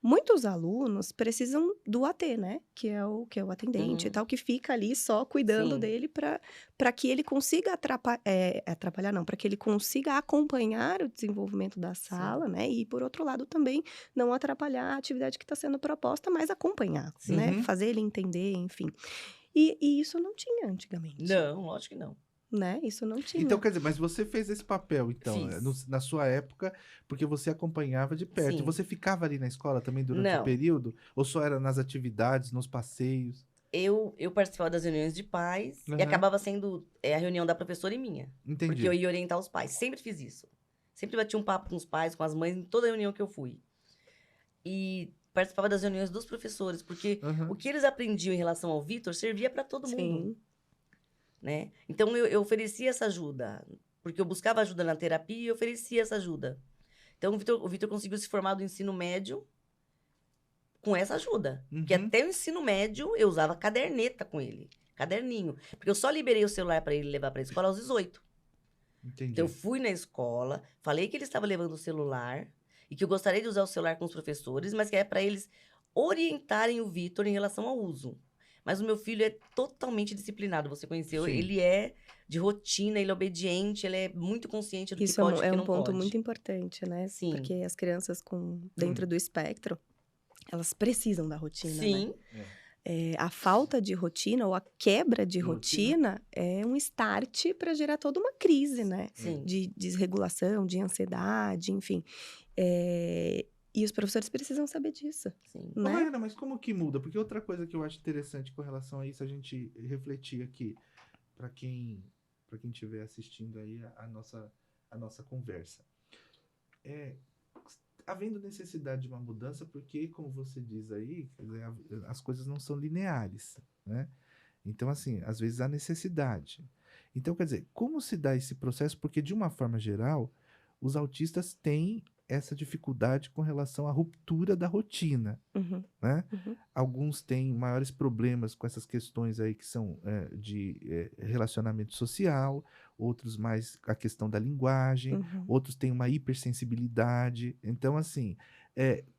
Muitos alunos precisam do AT, né? Que é o atendente e Uhum. tal, que fica ali só cuidando Sim. dele para que ele consiga atrapalhar, não, para que ele consiga acompanhar o desenvolvimento da sala, né? E, por outro lado, também não atrapalhar a atividade que está sendo proposta, mas acompanhar, Sim. né? Uhum. Fazer ele entender, enfim. E isso não tinha antigamente, Não, lógico que não. né? Isso não tinha. Então, quer dizer, mas você fez esse papel, então, Fiz. na sua época, porque você acompanhava de perto. E Sim. você ficava ali na escola também durante o Não. período? Ou só era nas atividades, nos passeios? Eu participava das reuniões de pais e Aham. acabava sendo a reunião da professora e minha. Porque Entendi. eu ia orientar os pais. Sempre fiz isso. Sempre bati um papo com os pais, com as mães, em toda reunião que eu fui. E participava das reuniões dos professores, porque Aham. o que eles aprendiam em relação ao Vitor servia para todo mundo, Sim. né? Então eu oferecia essa ajuda, porque eu buscava ajuda na terapia e oferecia essa ajuda. Então o Vitor conseguiu se formar do ensino médio com essa ajuda. Porque Uhum. até o ensino médio eu usava caderneta com ele, caderninho, porque eu só liberei o celular para ele levar para a escola aos 18. Entendi. Então eu fui na escola, falei que ele estava levando o celular e que eu gostaria de usar o celular com os professores, mas que é para eles orientarem o Vitor em relação ao uso. Mas o meu filho é totalmente disciplinado, você conheceu? Sim. Ele é de rotina, ele é obediente, ele é muito consciente do Isso que pode e é que um não ponto pode. muito importante, né? Sim. Porque as crianças dentro do espectro, elas precisam da rotina, né? Sim, A falta de rotina ou a quebra de Rotina. rotina é um start para gerar toda uma crise, né? sim. De desregulação, de ansiedade, enfim. E os professores precisam saber disso, Sim. Ô, né? Mariana, mas como que muda? Porque outra coisa que eu acho interessante com relação a isso, a gente refletir aqui, para quem estiver assistindo aí a nossa conversa. Havendo necessidade de uma mudança, porque, como você diz aí, quer dizer, as coisas não são lineares, né? Então, assim, às vezes há necessidade. Então, quer dizer, como se dá esse processo? Porque, de uma forma geral, os autistas têm essa dificuldade com relação à ruptura da rotina, Uhum, né? uhum. Alguns têm maiores problemas com essas questões aí que são de relacionamento social, outros mais a questão da linguagem, Uhum. outros têm uma hipersensibilidade. Então, assim,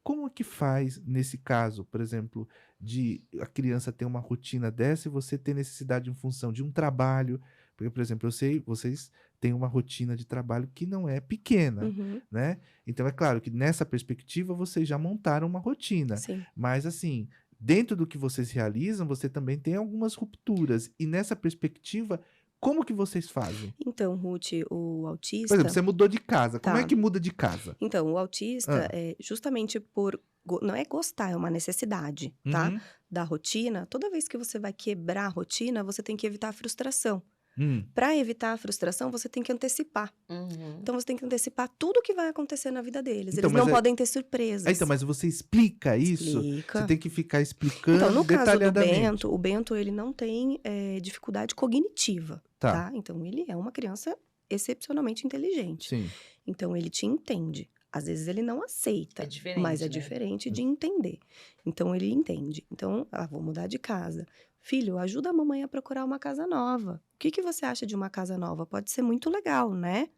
como que faz nesse caso, por exemplo, de a criança ter uma rotina dessa e você ter necessidade em função de um trabalho? Porque, por exemplo, eu sei, vocês têm uma rotina de trabalho que não é pequena, Uhum. né? Então, é claro que nessa perspectiva vocês já montaram uma rotina. Sim. Mas, assim, dentro do que vocês realizam, você também tem algumas rupturas. E nessa perspectiva, como que vocês fazem? Então, Ruth, o Por autista. exemplo, você mudou de casa. Como é Tá. que muda de casa? Então, o autista, Ah. justamente por. Não é gostar, é uma necessidade, tá? Uhum. Da rotina. Toda vez que você vai quebrar a rotina, você tem que evitar a frustração. Hum. Para evitar a frustração, você tem que antecipar. Uhum. Então, você tem que antecipar tudo o que vai acontecer na vida deles. Então, Eles mas não podem ter surpresas. Então, mas você explica isso? Explica. Você tem que ficar explicando Então, no caso do detalhadamente. o Bento, ele não tem dificuldade cognitiva, Tá. tá? Então, ele é uma criança excepcionalmente inteligente. Sim. Então, ele te entende. Às vezes, ele não aceita, É diferente, mas é né? diferente de entender. Então, ele entende. Então, vou mudar de casa. Filho, ajuda a mamãe a procurar uma casa nova. O que você acha de uma casa nova? Pode ser muito legal, né?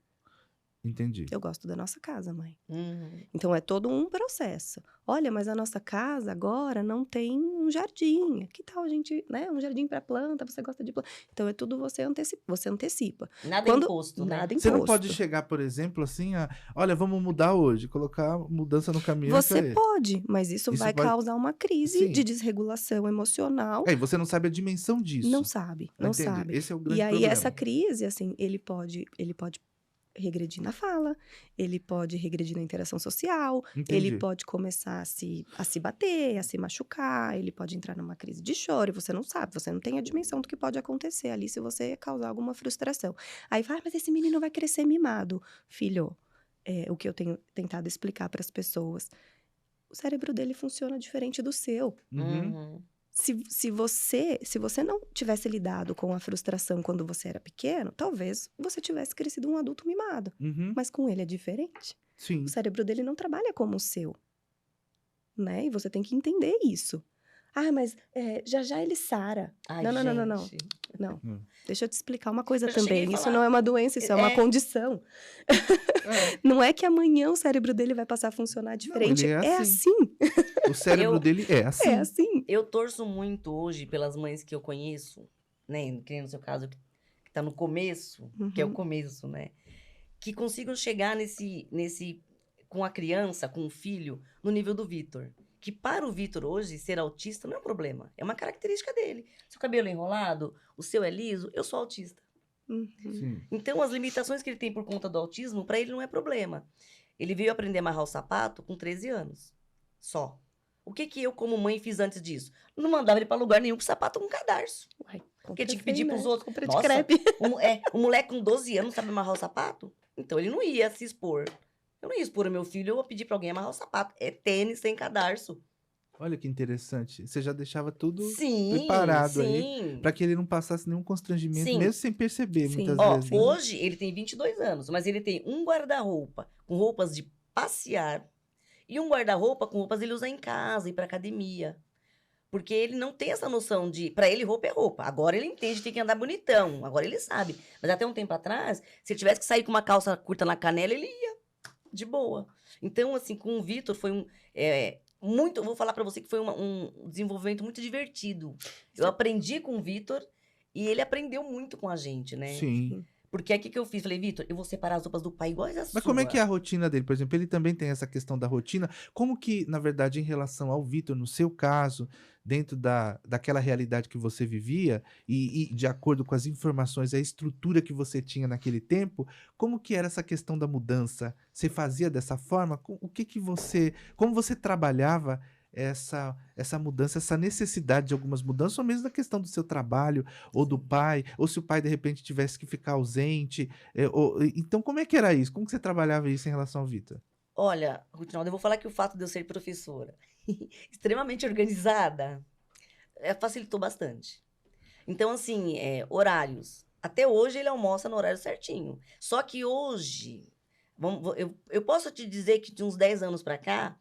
Entendi. Eu gosto da nossa casa, mãe. Uhum. Então, é todo um processo. Olha, mas a nossa casa agora não tem um jardim. Que tal a gente, né? Um jardim para planta, você gosta de planta. Então, é tudo você antecipa. Nada Quando- imposto, né? nada Você não imposto. pode chegar, por exemplo, assim, olha, vamos mudar hoje, colocar mudança no caminho. Você pode, mas isso Isso vai vai- causar uma crise Sim. de desregulação emocional. E você não sabe a dimensão disso. Não sabe, não Entende? sabe. Esse é o grande E aí, problema. essa crise, assim, ele pode regredir na fala, ele pode regredir na interação social, Entendi. ele pode começar a se bater, a se machucar, ele pode entrar numa crise de choro, e você não sabe, você não tem a dimensão do que pode acontecer ali se você causar alguma frustração. Aí vai, mas esse menino vai crescer mimado. Filho, o que eu tenho tentado explicar para as pessoas, o cérebro dele funciona diferente do seu. Uhum. Uhum. Se você não tivesse lidado com a frustração quando você era pequeno, talvez você tivesse crescido um adulto mimado. Uhum. Mas com ele é diferente. Sim. O cérebro dele não trabalha como o seu, né? E você tem que entender isso. mas já já ele sara. Ai, Não. gente. Não. Hum. Deixa eu te explicar uma coisa Eu já cheguei também. a Isso falar. não é uma doença, isso é uma É. condição. Não é que amanhã o cérebro dele vai passar a funcionar diferente. ele é É assim. assim. O cérebro Eu- dele é assim. É assim. Eu torço muito hoje pelas mães que eu conheço, né? Que nem no seu caso, que tá no começo, que é o Uhum. começo, né? Que consigam chegar com a criança, com o filho, no nível do Vitor. Que para o Vitor hoje, ser autista não é um problema. É uma característica dele. Seu cabelo é enrolado, o seu é liso, eu sou autista. Uhum. Sim. Então, as limitações que ele tem por conta do autismo, para ele não é problema. Ele veio aprender a amarrar o sapato com 13 anos. Só. O que eu, como mãe, fiz antes disso? Não mandava ele para lugar nenhum com sapato com cadarço. Uai, Porque compra tinha que assim, pedir né? pros outros. Compra de Nossa, crepe. um moleque com 12 anos sabe amarrar o sapato? Então, ele não ia se expor. Eu não ia expor o meu filho, eu ia pedir para alguém amarrar o sapato. É tênis sem cadarço. Olha que interessante. Você já deixava tudo Sim, preparado aí sim. para que ele não passasse nenhum constrangimento, Sim. mesmo sem perceber, Sim. muitas Ó, vezes. Né? hoje ele tem 22 anos, mas ele tem um guarda-roupa com roupas de passear e um guarda-roupa com roupas ele usa em casa, ir pra academia. Porque ele não tem essa noção de... Pra ele, roupa é roupa. Agora ele entende, tem que andar bonitão. Agora ele sabe. Mas até um tempo atrás, se ele tivesse que sair com uma calça curta na canela, ele ia de boa. Então, assim, com o Vitor foi muito... Eu vou falar pra você que foi um desenvolvimento muito divertido. Eu aprendi com o Vitor e ele aprendeu muito com a gente, né? Sim. Porque aí o que eu fiz? Falei, Vitor, eu vou separar as roupas do pai iguais as Mas como é que é a rotina dele? Por exemplo, ele também tem essa questão da rotina. Como que, na verdade, em relação ao Vitor, no seu caso, dentro daquela realidade que você vivia, e de acordo com as informações, a estrutura que você tinha naquele tempo, como que era essa questão da mudança? Você fazia dessa forma? Como você trabalhava essa mudança, essa necessidade de algumas mudanças, ou mesmo da questão do seu trabalho, ou do pai, ou se o pai de repente tivesse que ficar ausente. Então, como é que era isso? Como que você trabalhava isso em relação ao Vitor? Olha, Rutinaldo, eu vou falar que o fato de eu ser professora, extremamente organizada, facilitou bastante. Então, assim, horários. Até hoje ele almoça no horário certinho. Só que hoje, eu posso te dizer que de uns 10 anos pra cá,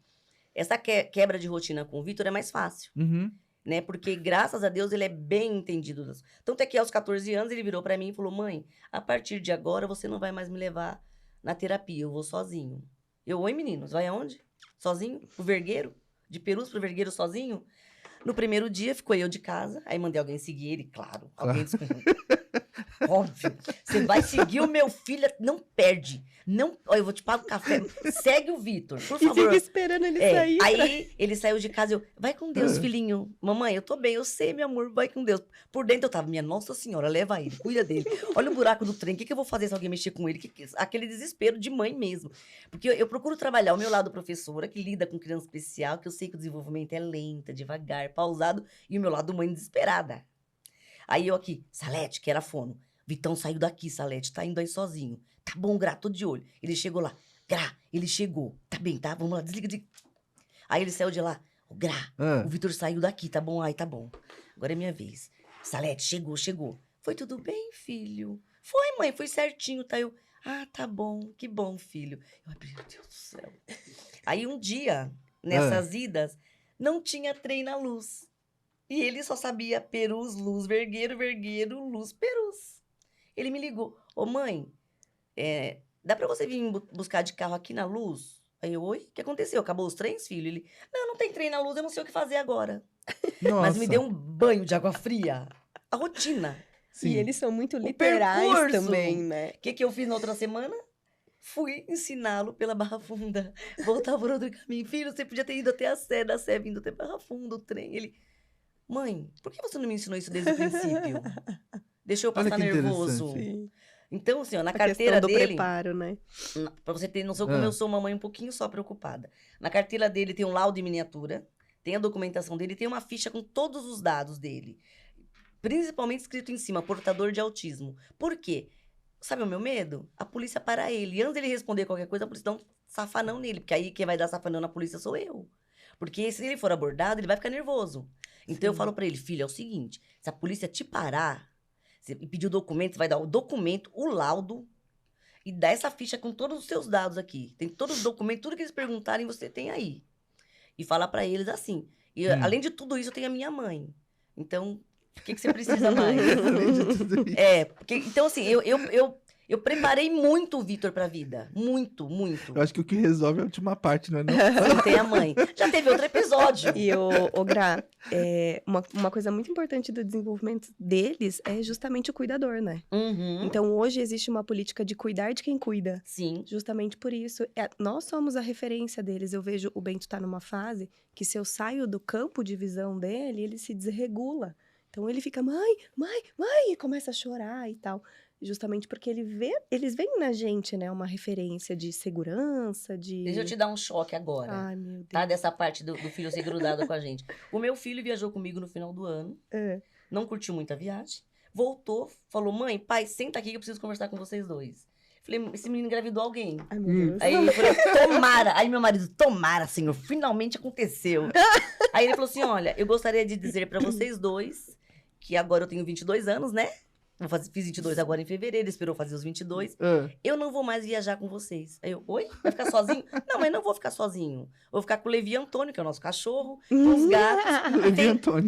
essa quebra de rotina com o Vitor é mais fácil. Uhum. Né? Porque, graças a Deus, ele é bem entendido. Tanto é que aos 14 anos ele virou pra mim e falou, mãe, a partir de agora você não vai mais me levar na terapia, eu vou sozinho. Oi meninos, vai aonde? Sozinho? Pro Vergueiro? De Perus pro Vergueiro sozinho? No primeiro dia ficou eu de casa, aí mandei alguém seguir ele, claro. Alguém óbvio. Você vai seguir o meu filho, não perde. Não, ó, eu vou te pagar o café. Segue o Vitor, por E favor. fica esperando ele sair. Aí ele saiu de casa e eu, vai com Deus, filhinho. Mamãe, eu tô bem, eu sei, meu amor, vai com Deus. Por dentro eu tava, minha Nossa Senhora, leva ele, cuida dele. Olha o buraco do trem, o que eu vou fazer se alguém mexer com ele? Aquele desespero de mãe mesmo. Porque eu procuro trabalhar o meu lado professora, que lida com criança especial, que eu sei que o desenvolvimento é lento, devagar, pausado, e o meu lado mãe desesperada. Aí eu aqui, Salete, que era fono. Vitão saiu daqui, Salete, tá indo aí sozinho. Tá bom, Gra, tô de olho. Ele chegou lá. Gra, ele chegou. Tá bem, tá? Vamos lá, desliga. Aí ele saiu de lá. Ô, Gra, o Vitor saiu daqui, tá bom? Ai, tá bom. Agora é minha vez. Salete, chegou. Foi tudo bem, filho? Foi, mãe, foi certinho, tá? Eu, tá bom, que bom, filho. Eu, meu Deus do céu. Aí um dia, nessas idas, não tinha trem na Luz. E ele só sabia Perus, Luz, Vergueiro, Luz, Perus. Ele me ligou. Ô, mãe, dá pra você vir buscar de carro aqui na Luz? Aí eu, oi? O que aconteceu? Acabou os trens, filho? Ele, não tem trem na Luz, eu não sei o que fazer agora. Nossa. Mas me deu um banho de água fria. A rotina. Sim. E eles são muito literais percurso. também, né? O que eu fiz na outra semana? Fui ensiná-lo pela Barra Funda. Voltar por outro caminho. Filho, você podia ter ido até a Sé, da Sé, vindo até Barra Funda, o trem. Ele, mãe, por que você não me ensinou isso desde o princípio? Deixou eu passar nervoso. Sim. Então, assim, ó, na A carteira questão do dele... preparo, né? Pra você ter noção como eu sou uma mãe um pouquinho só preocupada. Na carteira dele tem um laudo em miniatura, tem a documentação dele, tem uma ficha com todos os dados dele. Principalmente escrito em cima, portador de autismo. Por quê? Sabe o meu medo? A polícia para ele. E antes dele responder qualquer coisa, a polícia dá um safanão nele. Porque aí quem vai dar safanão na polícia sou eu. Porque se ele for abordado, ele vai ficar nervoso. Então eu falo pra ele, filho, é o seguinte, se a polícia te parar, você pedir o documento, você vai dar o documento, o laudo, e dá essa ficha com todos os seus dados aqui. Tem todos os documentos, tudo que eles perguntarem, você tem aí. E fala pra eles assim, E além de tudo isso, eu tenho a minha mãe. Então, o que você precisa mais? Além de tudo isso. Então assim, eu preparei muito o Vitor pra vida. Muito, muito. Eu acho que o que resolve é a última parte, não é não? Sim, tem a mãe. Já teve outro episódio. E o Gra, uma coisa muito importante do desenvolvimento deles é justamente o cuidador, né? Uhum. Então, hoje existe uma política de cuidar de quem cuida. Sim. Justamente por isso. Nós somos a referência deles. Eu vejo o Bento tá numa fase que se eu saio do campo de visão dele, ele se desregula. Então, ele fica, mãe, e começa a chorar e tal. Justamente porque eles veem na gente, né, uma referência de segurança, de... Deixa eu te dar um choque agora. Ai, meu Deus. Tá? Dessa parte do filho ser grudado com a gente. O meu filho viajou comigo no final do ano. Não curtiu muito a viagem. Voltou, falou, mãe, pai, senta aqui que eu preciso conversar com vocês dois. Falei, esse menino engravidou alguém. Ai, meu Deus. Aí eu falei, tomara. Aí meu marido, tomara, senhor, finalmente aconteceu. Aí ele falou assim, olha, eu gostaria de dizer pra vocês dois, que agora eu tenho 22 anos, né? Fiz 22 agora em fevereiro, ele esperou fazer os 22. Eu não vou mais viajar com vocês. Aí eu, oi? Vai ficar sozinho? Não, mas não vou ficar sozinho. Vou ficar com o Levi Antônio, que é o nosso cachorro, com os gatos.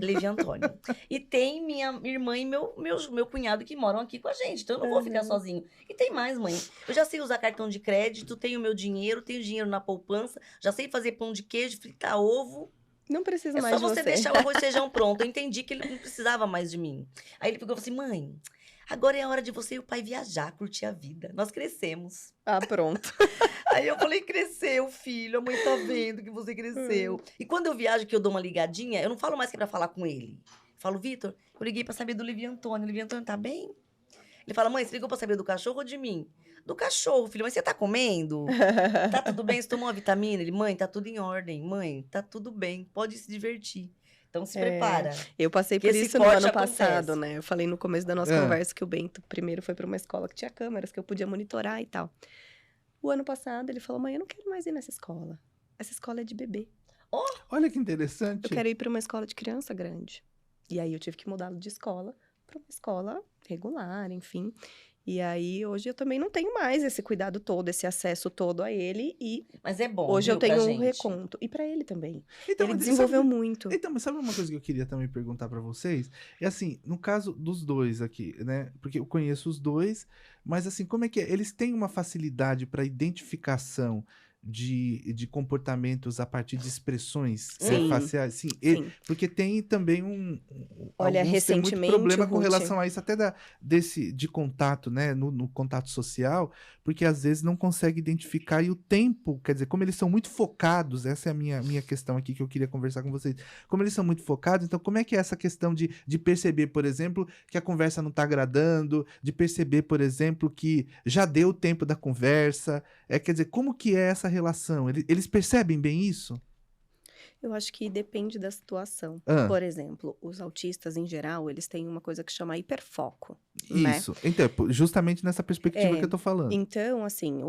Levi Antônio. E tem minha irmã e meu cunhado que moram aqui com a gente. Então eu não vou ficar sozinho. E tem mais, mãe. Eu já sei usar cartão de crédito, tenho meu dinheiro, tenho dinheiro na poupança, já sei fazer pão de queijo, fritar ovo. Não precisa É mais só de você deixar o arroz e feijão pronto. Eu entendi que ele não precisava mais de mim. Aí ele pegou e falou assim, mãe, agora é a hora de você e o pai viajar, curtir a vida. Nós crescemos. Ah, pronto. Aí eu falei, cresceu, filho. A mãe tá vendo que você cresceu. E quando eu viajo, que eu dou uma ligadinha, eu não falo mais que é pra falar com ele. Eu falo, Vitor, eu liguei pra saber do Levi Antônio. O Levi Antônio tá bem? Ele fala, mãe, você ligou pra saber do cachorro ou de mim? Do cachorro, filho. Mas você tá comendo? Tá tudo bem? Você tomou uma vitamina? Ele, mãe, tá tudo em ordem. Mãe, tá tudo bem. Pode se divertir. Então se prepara. Eu passei por isso no ano passado, né? Eu falei no começo da nossa conversa que o Bento primeiro foi para uma escola que tinha câmeras, que eu podia monitorar e tal. O ano passado ele falou, mãe, eu não quero mais ir nessa escola. Essa escola é de bebê. Olha que interessante. Eu quero ir para uma escola de criança grande. E aí eu tive que mudá-lo de escola para uma escola regular, enfim. E aí, hoje eu também não tenho mais esse cuidado todo, esse acesso todo a ele. Mas é bom, hoje eu tenho um gente. reconto. E pra ele também. Então, ele desenvolveu muito. Então, mas sabe uma coisa que eu queria também perguntar pra vocês? É assim, no caso dos dois aqui, né? Porque eu conheço os dois, mas assim, como é que é? Eles têm uma facilidade para identificação de comportamentos a partir de expressões faciais? Sim. Porque tem também Olha, recentemente, tem muito problema com relação a isso, até de contato, né? No contato social, porque às vezes não consegue identificar e o tempo, quer dizer, como eles são muito focados, essa é a minha questão aqui que eu queria conversar com vocês. Como eles são muito focados, então como é que é essa questão de perceber, por exemplo, que a conversa não está agradando, de perceber, por exemplo, que já deu o tempo da conversa, quer dizer, como que é essa relação? Eles percebem bem isso? Eu acho que depende da situação. Por exemplo, os autistas, em geral, eles têm uma coisa que chama hiperfoco. Isso. Né? Então, justamente nessa perspectiva que eu tô falando. Então, assim,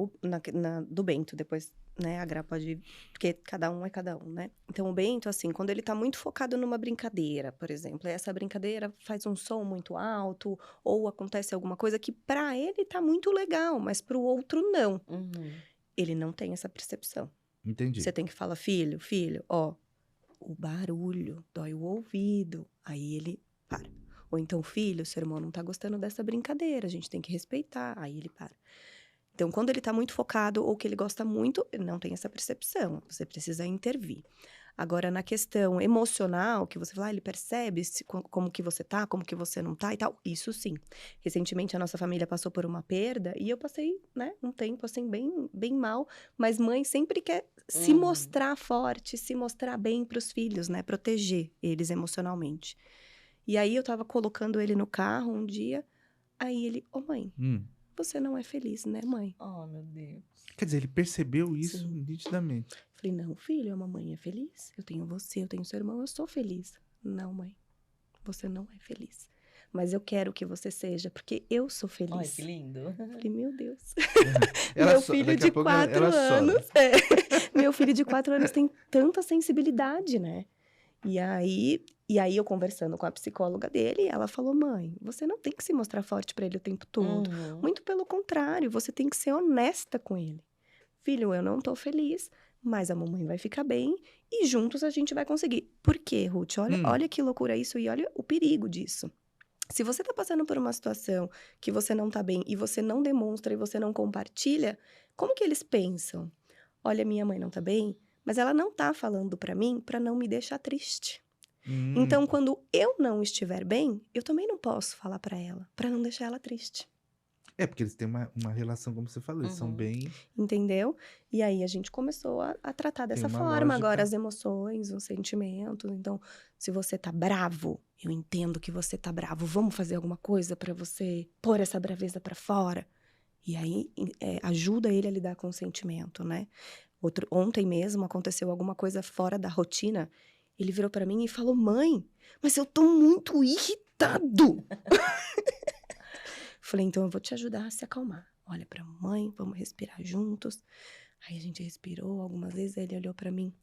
do Bento, depois, né, a Gra pode... Porque cada um é cada um, né? Então, o Bento, assim, quando ele tá muito focado numa brincadeira, por exemplo, essa brincadeira faz um som muito alto, ou acontece alguma coisa que pra ele tá muito legal, mas pro outro não. Ele não tem essa percepção. Entendi. Você tem que falar, filho, ó, o barulho dói o ouvido. Aí ele para. Ou então, filho, seu irmão não tá gostando dessa brincadeira, a gente tem que respeitar. Aí ele para. Então, quando ele tá muito focado ou que ele gosta muito, ele não tem essa percepção. Você precisa intervir. Agora, na questão emocional, que você fala, ele percebe como que você tá, como que você não tá e tal. Isso sim. Recentemente, a nossa família passou por uma perda e eu passei, né, um tempo, assim, bem mal. Mas mãe sempre quer se mostrar forte, se mostrar bem pros filhos, né? Proteger eles emocionalmente. E aí, eu tava colocando ele no carro um dia, aí ele, mãe, você não é feliz, né, mãe? Oh, meu Deus. Quer dizer, ele percebeu isso nitidamente. Falei, não, filho, a mamãe é feliz. Eu tenho você, eu tenho seu irmão, eu sou feliz. Não, mãe, você não é feliz. Mas eu quero que você seja, porque eu sou feliz. Olha, que lindo. Falei, meu Deus. Meu filho de 4 anos... Meu filho de 4 anos tem tanta sensibilidade, né? E aí eu conversando com a psicóloga dele, ela falou, mãe, você não tem que se mostrar forte pra ele o tempo todo. Muito pelo contrário, você tem que ser honesta com ele. Filho, eu não tô feliz, mas a mamãe vai ficar bem e juntos a gente vai conseguir. Por quê, Ruth? Olha que loucura isso e olha o perigo disso. Se você tá passando por uma situação que você não tá bem e você não demonstra e você não compartilha, como que eles pensam? Olha, minha mãe não tá bem, mas ela não tá falando pra mim pra não me deixar triste. Então, quando eu não estiver bem, eu também não posso falar pra ela, pra não deixar ela triste. É, porque eles têm uma relação, como você falou, eles são Uhum. bem... Entendeu? E aí a gente começou a tratar Tem dessa uma forma. Agora, lógica. as emoções, os sentimentos. Então, se você tá bravo, eu entendo que você tá bravo. Vamos fazer alguma coisa pra você pôr essa braveza pra fora? E aí, ajuda ele a lidar com o sentimento, né? Ontem mesmo aconteceu alguma coisa fora da rotina. Ele virou pra mim e falou: mãe, mas eu tô muito irritado. Falei: então eu vou te ajudar a se acalmar. Olha pra mãe, vamos respirar juntos. Aí a gente respirou algumas vezes, aí ele olhou pra mim: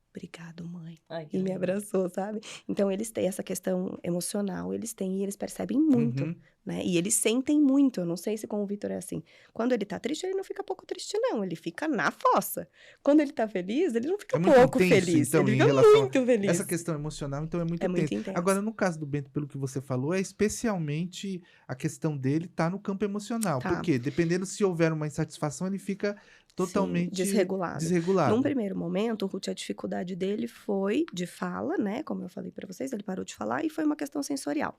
obrigado, mãe. Ai, que E me lindo. abraçou, sabe? Então eles têm essa questão emocional, eles têm e eles percebem muito, Uhum. né? E eles sentem muito. Eu não sei se com o Vitor é assim. Quando ele tá triste, ele não fica pouco triste, não. Ele fica na fossa. Quando ele tá feliz, ele não fica É muito pouco intenso, feliz. então, Ele em fica relação muito feliz. essa questão emocional, então, é muito É muito tenso. intenso. Agora, no caso do Bento, pelo que você falou, é especialmente a questão dele tá no campo emocional. Por Tá. quê? Dependendo se houver uma insatisfação, ele fica Sim, totalmente desregulado. Num desregulado. primeiro momento, o Ruth, a dificuldade dele foi de fala, né? Como eu falei pra vocês, ele parou de falar e foi uma questão sensorial.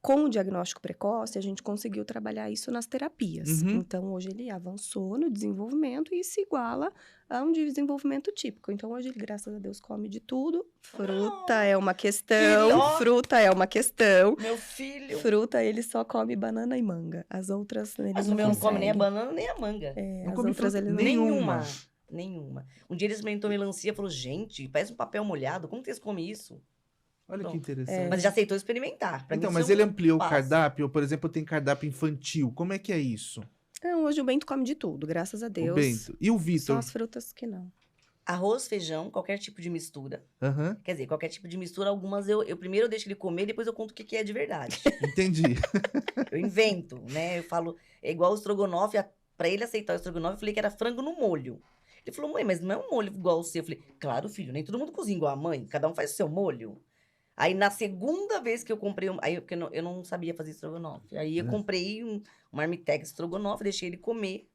Com o diagnóstico precoce, a gente conseguiu trabalhar isso nas terapias. Uhum. Então, hoje ele avançou no desenvolvimento e se iguala a um desenvolvimento típico. Então, hoje ele, graças a Deus, come de tudo. Fruta é uma questão. Ó. Fruta é uma questão. Meu filho. Fruta, ele só come banana e manga. As outras, ele Mas o não meu não come nem a consegue. banana nem a manga. É, Não as come outras fruta ele não... nenhuma. Nenhuma. Um dia ele experimentou melancia e falou: gente, parece um papel molhado. Como que vocês comem isso? Olha que Pronto. interessante. Mas já aceitou experimentar. Pra Então, mim, mas isso é ele um ampliou o passo. cardápio? Ou, por exemplo, tem cardápio infantil. Como é que é isso? Não, hoje o Bento come de tudo, graças a O Deus. Bento. E o Só Vitor? as frutas que não. Arroz, feijão, qualquer tipo de mistura. Aham, Quer dizer, qualquer tipo de mistura, algumas eu primeiro eu deixo ele comer, depois eu conto o que que é de verdade. entendi. Eu invento, né? Eu falo, é igual o estrogonofe, pra ele aceitar o estrogonofe, eu falei que era frango no molho. Ele falou: mãe, mas não é um molho igual o seu. Eu falei: claro, filho, nem todo mundo cozinha igual a mãe, cada um faz o seu molho. Aí, na segunda vez que eu comprei, porque eu não sabia fazer estrogonofe. Aí, eu É. comprei um marmitex estrogonofe, deixei ele comer. Ele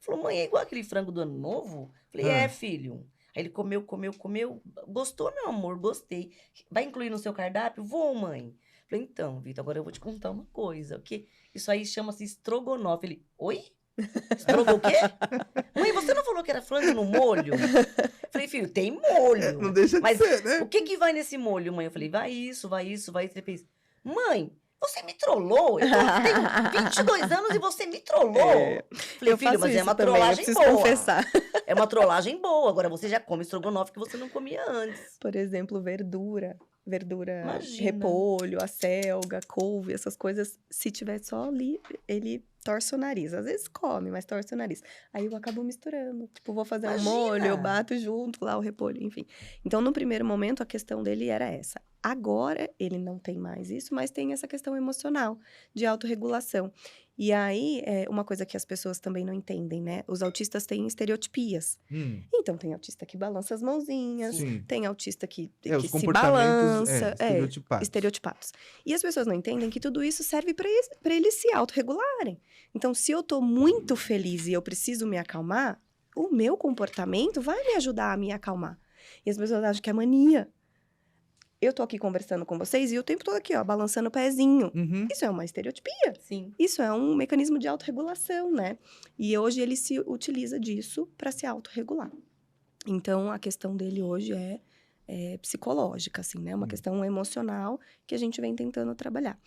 falou: mãe, é igual aquele frango do ano novo? Eu falei: Ah. é, filho. Aí, ele comeu. Gostou, meu amor? Gostei. Vai incluir no seu cardápio? Vou, mãe. Eu falei: então, Vitor, agora eu vou te contar uma coisa. Porque isso aí chama-se estrogonofe. Ele: oi? Estrogo o quê? Mãe, você não falou que era frango no molho? Eu falei: filho, tem molho. Não deixa de Mas ser, né? o que que vai nesse molho, mãe? Eu falei: vai isso, vai isso, vai isso. Ele fez: mãe, você me trollou? Eu tenho 22 anos e você me trollou. É, Falei: eu filho, faço mas é isso uma também, eu trollagem preciso boa. confessar. É uma trollagem boa. Agora você já come estrogonofe que você não comia antes. Por exemplo, verdura, Imagina. repolho, acelga, couve, essas coisas, se tiver só ali, ele torce o nariz. Às vezes come, mas torce o nariz. Aí eu acabo misturando. Tipo, vou fazer um molho, eu Imagina. bato junto lá o repolho, enfim. Então, no primeiro momento, a questão dele era essa. Agora, ele não tem mais isso, mas tem essa questão emocional, de autorregulação. E aí, uma coisa que as pessoas também não entendem, né? Os autistas têm estereotipias. Então, tem autista que balança as mãozinhas, Sim. tem autista que Os se comportamentos balança. estereotipados. Estereotipados. E as pessoas não entendem que tudo isso serve para eles se autorregularem. Então, se eu tô muito feliz e eu preciso me acalmar, o meu comportamento vai me ajudar a me acalmar. E as pessoas acham que é mania. Eu tô aqui conversando com vocês e o tempo todo aqui, ó, balançando o pezinho. Uhum. Isso é uma estereotipia. Sim. Isso é um mecanismo de autorregulação, né? E hoje ele se utiliza disso para se autorregular. Então, a questão dele hoje é psicológica, assim, né? Uma questão emocional que a gente vem tentando trabalhar.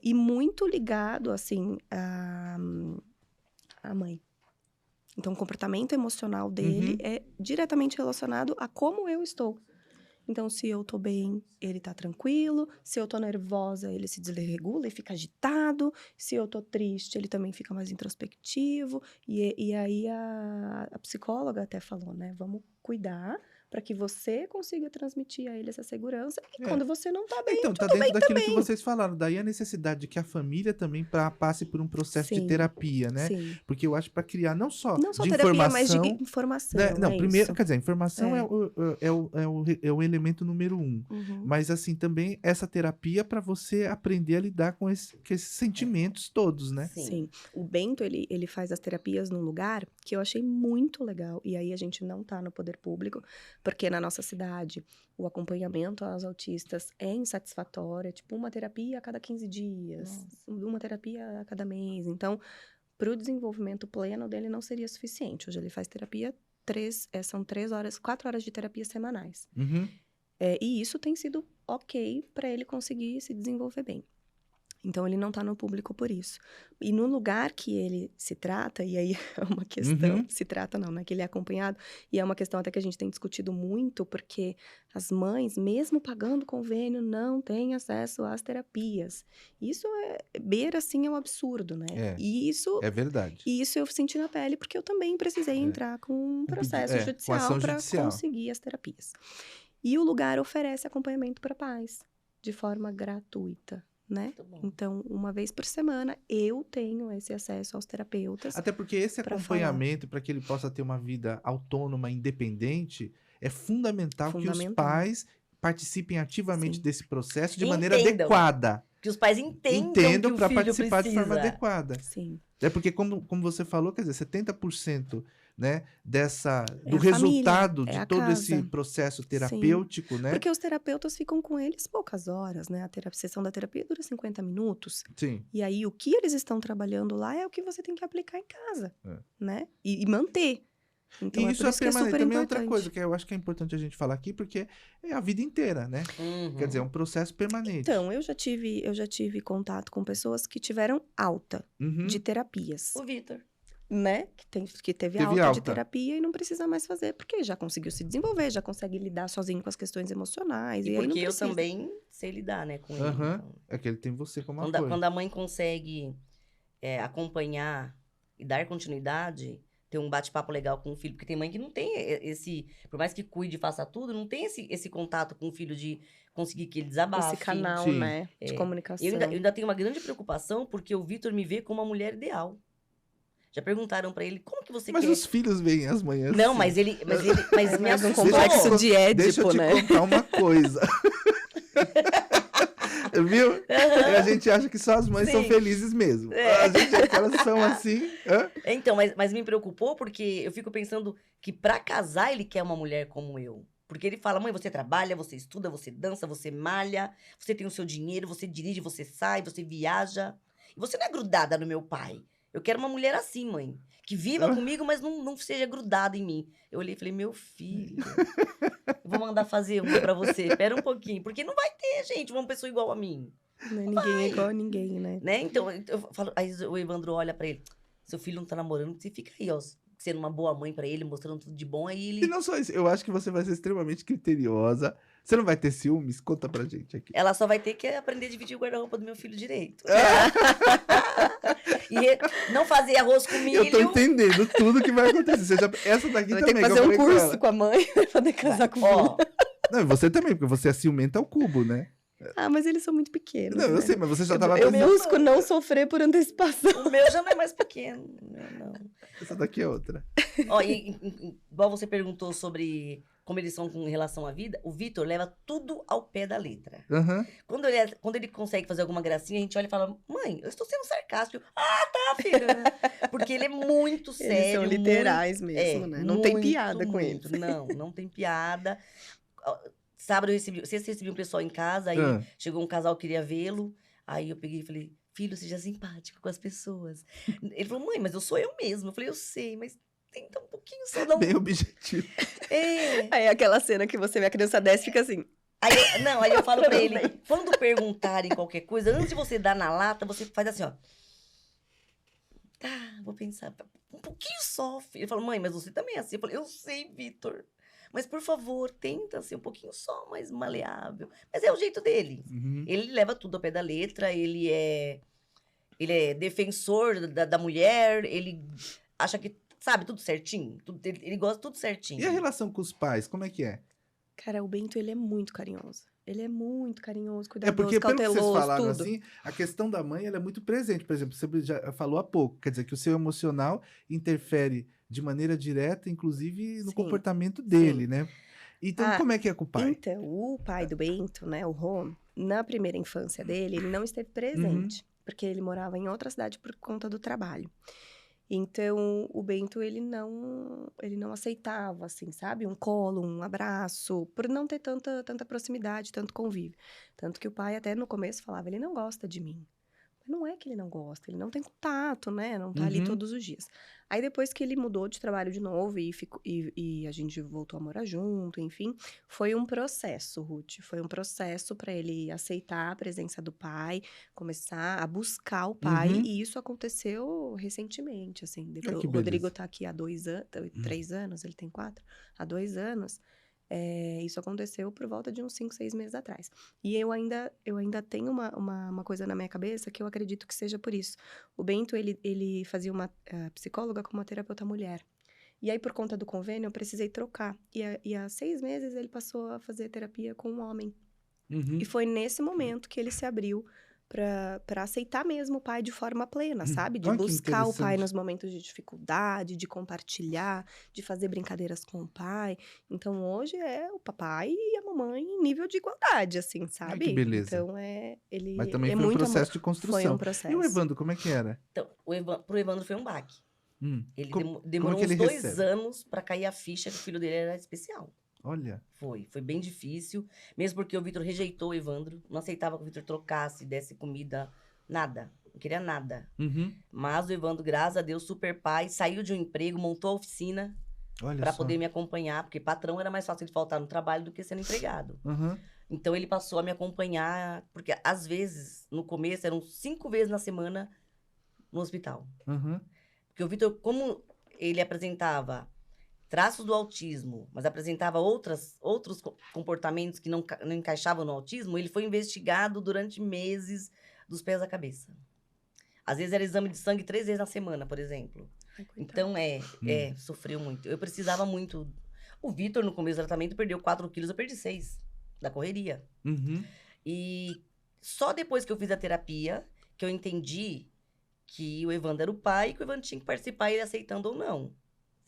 E muito ligado, assim, à mãe. Então, o comportamento emocional dele é diretamente relacionado a como eu estou. Então, se eu tô bem, ele tá tranquilo. Se eu tô nervosa, ele se desregula e fica agitado. Se eu tô triste, ele também fica mais introspectivo. E aí a psicóloga até falou, né? Vamos cuidar para que você consiga transmitir a ele essa segurança. E quando você não tá bem, Então, tá tudo dentro bem daquilo que também. vocês falaram. Daí a necessidade de que a família também passe por um processo de Sim, terapia, né? sim. Porque eu acho para criar não só Não só de terapia, mas de informação, informação, né? Não, é primeiro, isso. quer dizer, a informação É. é o elemento número 1. Uhum. Mas assim, também essa terapia para você aprender a lidar com esses sentimentos todos, né? Sim. O Bento, ele faz as terapias num lugar que eu achei muito legal. E aí a gente não tá no poder público, porque na nossa cidade o acompanhamento aos autistas é insatisfatório. É tipo uma terapia a cada 15 dias, uma terapia a cada mês. Então, para o desenvolvimento pleno dele não seria suficiente. Hoje ele faz terapia, são 4 horas de terapia semanais. Uhum. E isso tem sido ok para ele conseguir se desenvolver bem. Então, ele não tá no público por isso. E no lugar que ele se trata, e aí é uma questão, Uhum. se trata não, né? Que ele é acompanhado, e é uma questão até que a gente tem discutido muito, porque as mães, mesmo pagando convênio, não têm acesso às terapias. Isso beira, assim, é um absurdo, né? É. E isso verdade. eu senti na pele, porque eu também precisei entrar com um processo com judicial ação para judicial. conseguir as terapias. E o lugar oferece acompanhamento para pais, de forma gratuita, né? Muito bom. Então, uma vez por semana, eu tenho esse acesso aos terapeutas. Até porque esse pra acompanhamento, para que ele possa ter uma vida autônoma, independente, é fundamental que os Fundamental. pais participem ativamente Sim. desse processo de maneira Entendam. adequada. Que os pais entendam que o Para filho participar de forma precisa. adequada. Sim. É porque, como você falou, quer dizer, 70%, né, do a família, resultado de a todo esse casa. processo terapêutico, né? Porque os terapeutas ficam com eles poucas horas, né? A sessão da terapia dura 50 minutos. Sim. E aí, o que eles estão trabalhando lá é o que você tem que aplicar em casa, É. né? E manter. Então, E é isso por isso que é permanente. super Também é importante. outra coisa que eu acho que é importante a gente falar aqui, porque é a vida inteira, né? Uhum. Quer dizer, é um processo permanente. Então, eu já tive contato com pessoas que tiveram alta Uhum. de terapias, O Vitor. né? Que teve alta de alta. terapia e não precisa mais fazer, porque já conseguiu se desenvolver, já consegue lidar sozinho com as questões emocionais. E E aí não porque eu precisa. também sei lidar, né, com ele. Aham. Então, É que ele tem você como quando, apoio. quando a mãe consegue acompanhar e dar continuidade, ter um bate-papo legal com o filho, porque tem mãe que não tem esse, por mais que cuide e faça tudo, não tem esse contato com o filho de conseguir que ele desabafe. Esse canal, Sim. né? De comunicação. Eu ainda tenho uma grande preocupação, porque o Vitor me vê como uma mulher ideal. Já perguntaram pra ele, como que você Mas quer... os filhos veem as manhãs. Não, assim. mas me mais um assustou. complexo de Deixa eu Édipo, te né? contar uma coisa. Viu? A gente acha que só as mães são Sim. felizes mesmo. É. A gente acha que elas são assim. Hã? Então, mas me preocupou porque eu fico pensando que pra casar ele quer uma mulher como eu. Porque ele fala, mãe, você trabalha, você estuda, você dança, você malha, você tem o seu dinheiro, você dirige, você sai, você viaja. E você não é grudada no meu pai. Eu quero uma mulher assim, mãe. Que viva comigo, mas não seja grudada em mim. Eu olhei e falei, meu filho, eu vou mandar fazer uma pra você. Espera um pouquinho. Porque não vai ter, gente, uma pessoa igual a mim. Né? Ninguém é igual a ninguém, né? Então, eu falo, aí o Evandro olha pra ele. Seu filho não tá namorando, você fica aí, ó. Sendo uma boa mãe pra ele, mostrando tudo de bom. Aí E ele... não só isso, eu acho que você vai ser extremamente criteriosa. Você não vai ter ciúmes? Conta pra gente aqui. Ela só vai ter que aprender a dividir o guarda-roupa do meu filho direito. E não fazer arroz com milho. Eu tô entendendo tudo que vai acontecer. Essa daqui Vai também. ter que fazer eu um falei com curso ela. com a mãe pra poder casar com o filho. Ó, Não, e você também, porque você é ciumenta ao cubo, né? Ah, mas eles são muito pequenos. Não, eu né? sei, mas você já tava Eu pensando. busco não sofrer por antecipação. o meu já não é mais pequeno. O meu não. Essa daqui é outra. Ó, igual você perguntou sobre como eles são com relação à vida, o Vitor leva tudo ao pé da letra. Aham. Quando ele consegue fazer alguma gracinha, a gente olha e fala, mãe, eu estou sendo sarcástico. Ah, tá, filho. Porque ele é muito sério. Eles são literais muito, mesmo, né? Não tem muito, piada com muito. eles. Não tem piada. Ó, sábado sexta eu recebi um pessoal em casa, aí Ah. chegou um casal que queria vê-lo, aí eu peguei e falei, filho, seja simpático com as pessoas. Ele falou, mãe, mas eu sou eu mesmo. Eu falei, eu sei, mas tenta um pouquinho só, não. Bem objetivo. É. Aí aquela cena que você vê a criança desce e fica assim. Aí eu falo pra ele, quando perguntarem qualquer coisa, antes de você dar na lata, você faz assim, ó. Tá, vou pensar. Um pouquinho só, filho. Ele falou, mãe, mas você também é assim. Eu falei, eu sei, Vitor. Mas, por favor, tenta ser um pouquinho só mais maleável. Mas é o jeito dele. Uhum. Ele leva tudo ao pé da letra, ele é defensor da mulher, ele acha que sabe, tudo certinho. Ele gosta tudo certinho. E a relação com os pais, como é que é? Cara, o Bento, ele é muito carinhoso. Ele é muito carinhoso, É cuidadoso, porque, pelo que vocês cauteloso, falaram tudo. assim, a questão da mãe ela é muito presente. Por exemplo, você já falou há pouco, quer dizer que o seu emocional interfere de maneira direta, inclusive no Sim, comportamento sim. dele, né? Então, Ah, como é que é com o pai? então, o pai do Bento, né, o Rô, na primeira infância dele, ele não esteve Uhum. presente, porque ele morava em outra cidade por conta do trabalho. Então, o Bento, ele não aceitava, assim, sabe? Um colo, um abraço, por não ter tanta proximidade, tanto convívio. Tanto que o pai até no começo falava, ele não gosta de mim. Mas não é que ele não gosta, ele não tem contato, né? Não tá ali Uhum. todos os dias. Aí depois que ele mudou de trabalho de novo e a gente voltou a morar junto, enfim, foi um processo, Ruth. Foi um processo para ele aceitar a presença do pai, começar a buscar o pai, Uhum. e isso aconteceu recentemente, assim. Ah, Depois, que o Rodrigo beleza. tá aqui há 2 anos, 3 anos, ele tem 4, há 2 anos. Isso aconteceu por volta de uns 5, 6 meses atrás. E eu ainda tenho uma coisa na minha cabeça que eu acredito que seja por isso. O Bento, ele fazia uma psicóloga com uma terapeuta mulher. E aí, por conta do convênio, eu precisei trocar. E há 6 meses, ele passou a fazer terapia com um homem. Uhum. E foi nesse momento que ele se abriu para aceitar mesmo o pai de forma plena, sabe? De Olha que buscar o pai interessante. nos momentos de dificuldade, de compartilhar, de fazer brincadeiras com o pai. Então, hoje é o papai e a mamãe em nível de igualdade, assim, Ai, que sabe? beleza. Então, Mas ele também é foi um muito amor. processo de Foi um construção. E o processo. Evandro, como é que era? Então, pro Evandro foi um baque. Ele Como demorou que ele uns 2 recebe? anos pra cair a ficha que o filho dele era especial. Olha. Foi bem difícil. Mesmo porque o Vitor rejeitou o Evandro. Não aceitava que o Vitor trocasse, desse comida, nada. Não queria nada. Uhum. Mas o Evandro, graças a Deus, super pai, saiu de um emprego, montou a oficina Olha pra só. poder me acompanhar, porque patrão era mais fácil de faltar no trabalho do que sendo empregado. Uhum. Então ele passou a me acompanhar, porque às vezes, no começo, eram 5 vezes na semana no hospital. Uhum. Porque o Vitor, como ele apresentava traços do autismo, mas apresentava outros comportamentos que não encaixavam no autismo, ele foi investigado durante meses dos pés à cabeça. Às vezes era exame de sangue 3 vezes na semana, por exemplo. Ai, coitado. Então, sofreu muito. Eu precisava muito. O Vitor, no começo do tratamento, perdeu 4 quilos, eu perdi 6 da correria. Uhum. E só depois que eu fiz a terapia, que eu entendi que o Evandro era o pai e que o Evandro tinha que participar, ele aceitando ou não.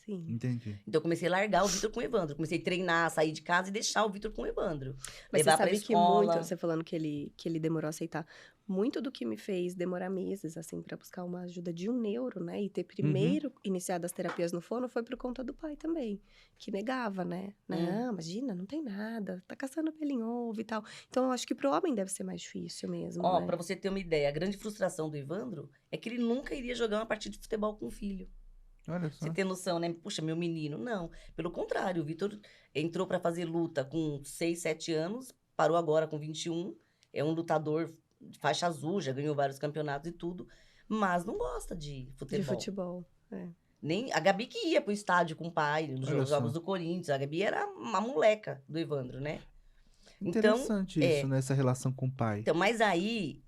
Sim. Entendi. Então, eu comecei a largar o Vitor com o Evandro. Comecei a treinar, sair de casa e deixar o Vitor com o Evandro. Mas levar você pra sabe que escola. muito, você falando que ele demorou a aceitar, muito do que me fez demorar meses, assim, pra buscar uma ajuda de um neuro, né? E ter primeiro iniciado as terapias no fono foi por conta do pai também, que negava, né? Não, imagina, não tem nada, tá caçando pelo em ovo e tal. Então, eu acho que pro homem deve ser mais difícil mesmo, Ó, né? pra você ter uma ideia, a grande frustração do Evandro é que ele nunca iria jogar uma partida de futebol com o filho. Olha só. Você tem noção, né? Puxa, meu menino. Não. Pelo contrário, o Vitor entrou pra fazer luta com 6, 7 anos, parou agora com 21. É um lutador de faixa azul, já ganhou vários campeonatos e tudo, mas não gosta de futebol. De futebol. É. Nem a Gabi que ia pro estádio com o pai, nos Olha jogos só. do Corinthians. A Gabi era uma moleca do Evandro, né? Interessante Então, isso, né? Essa relação com o pai. Então, mas aí,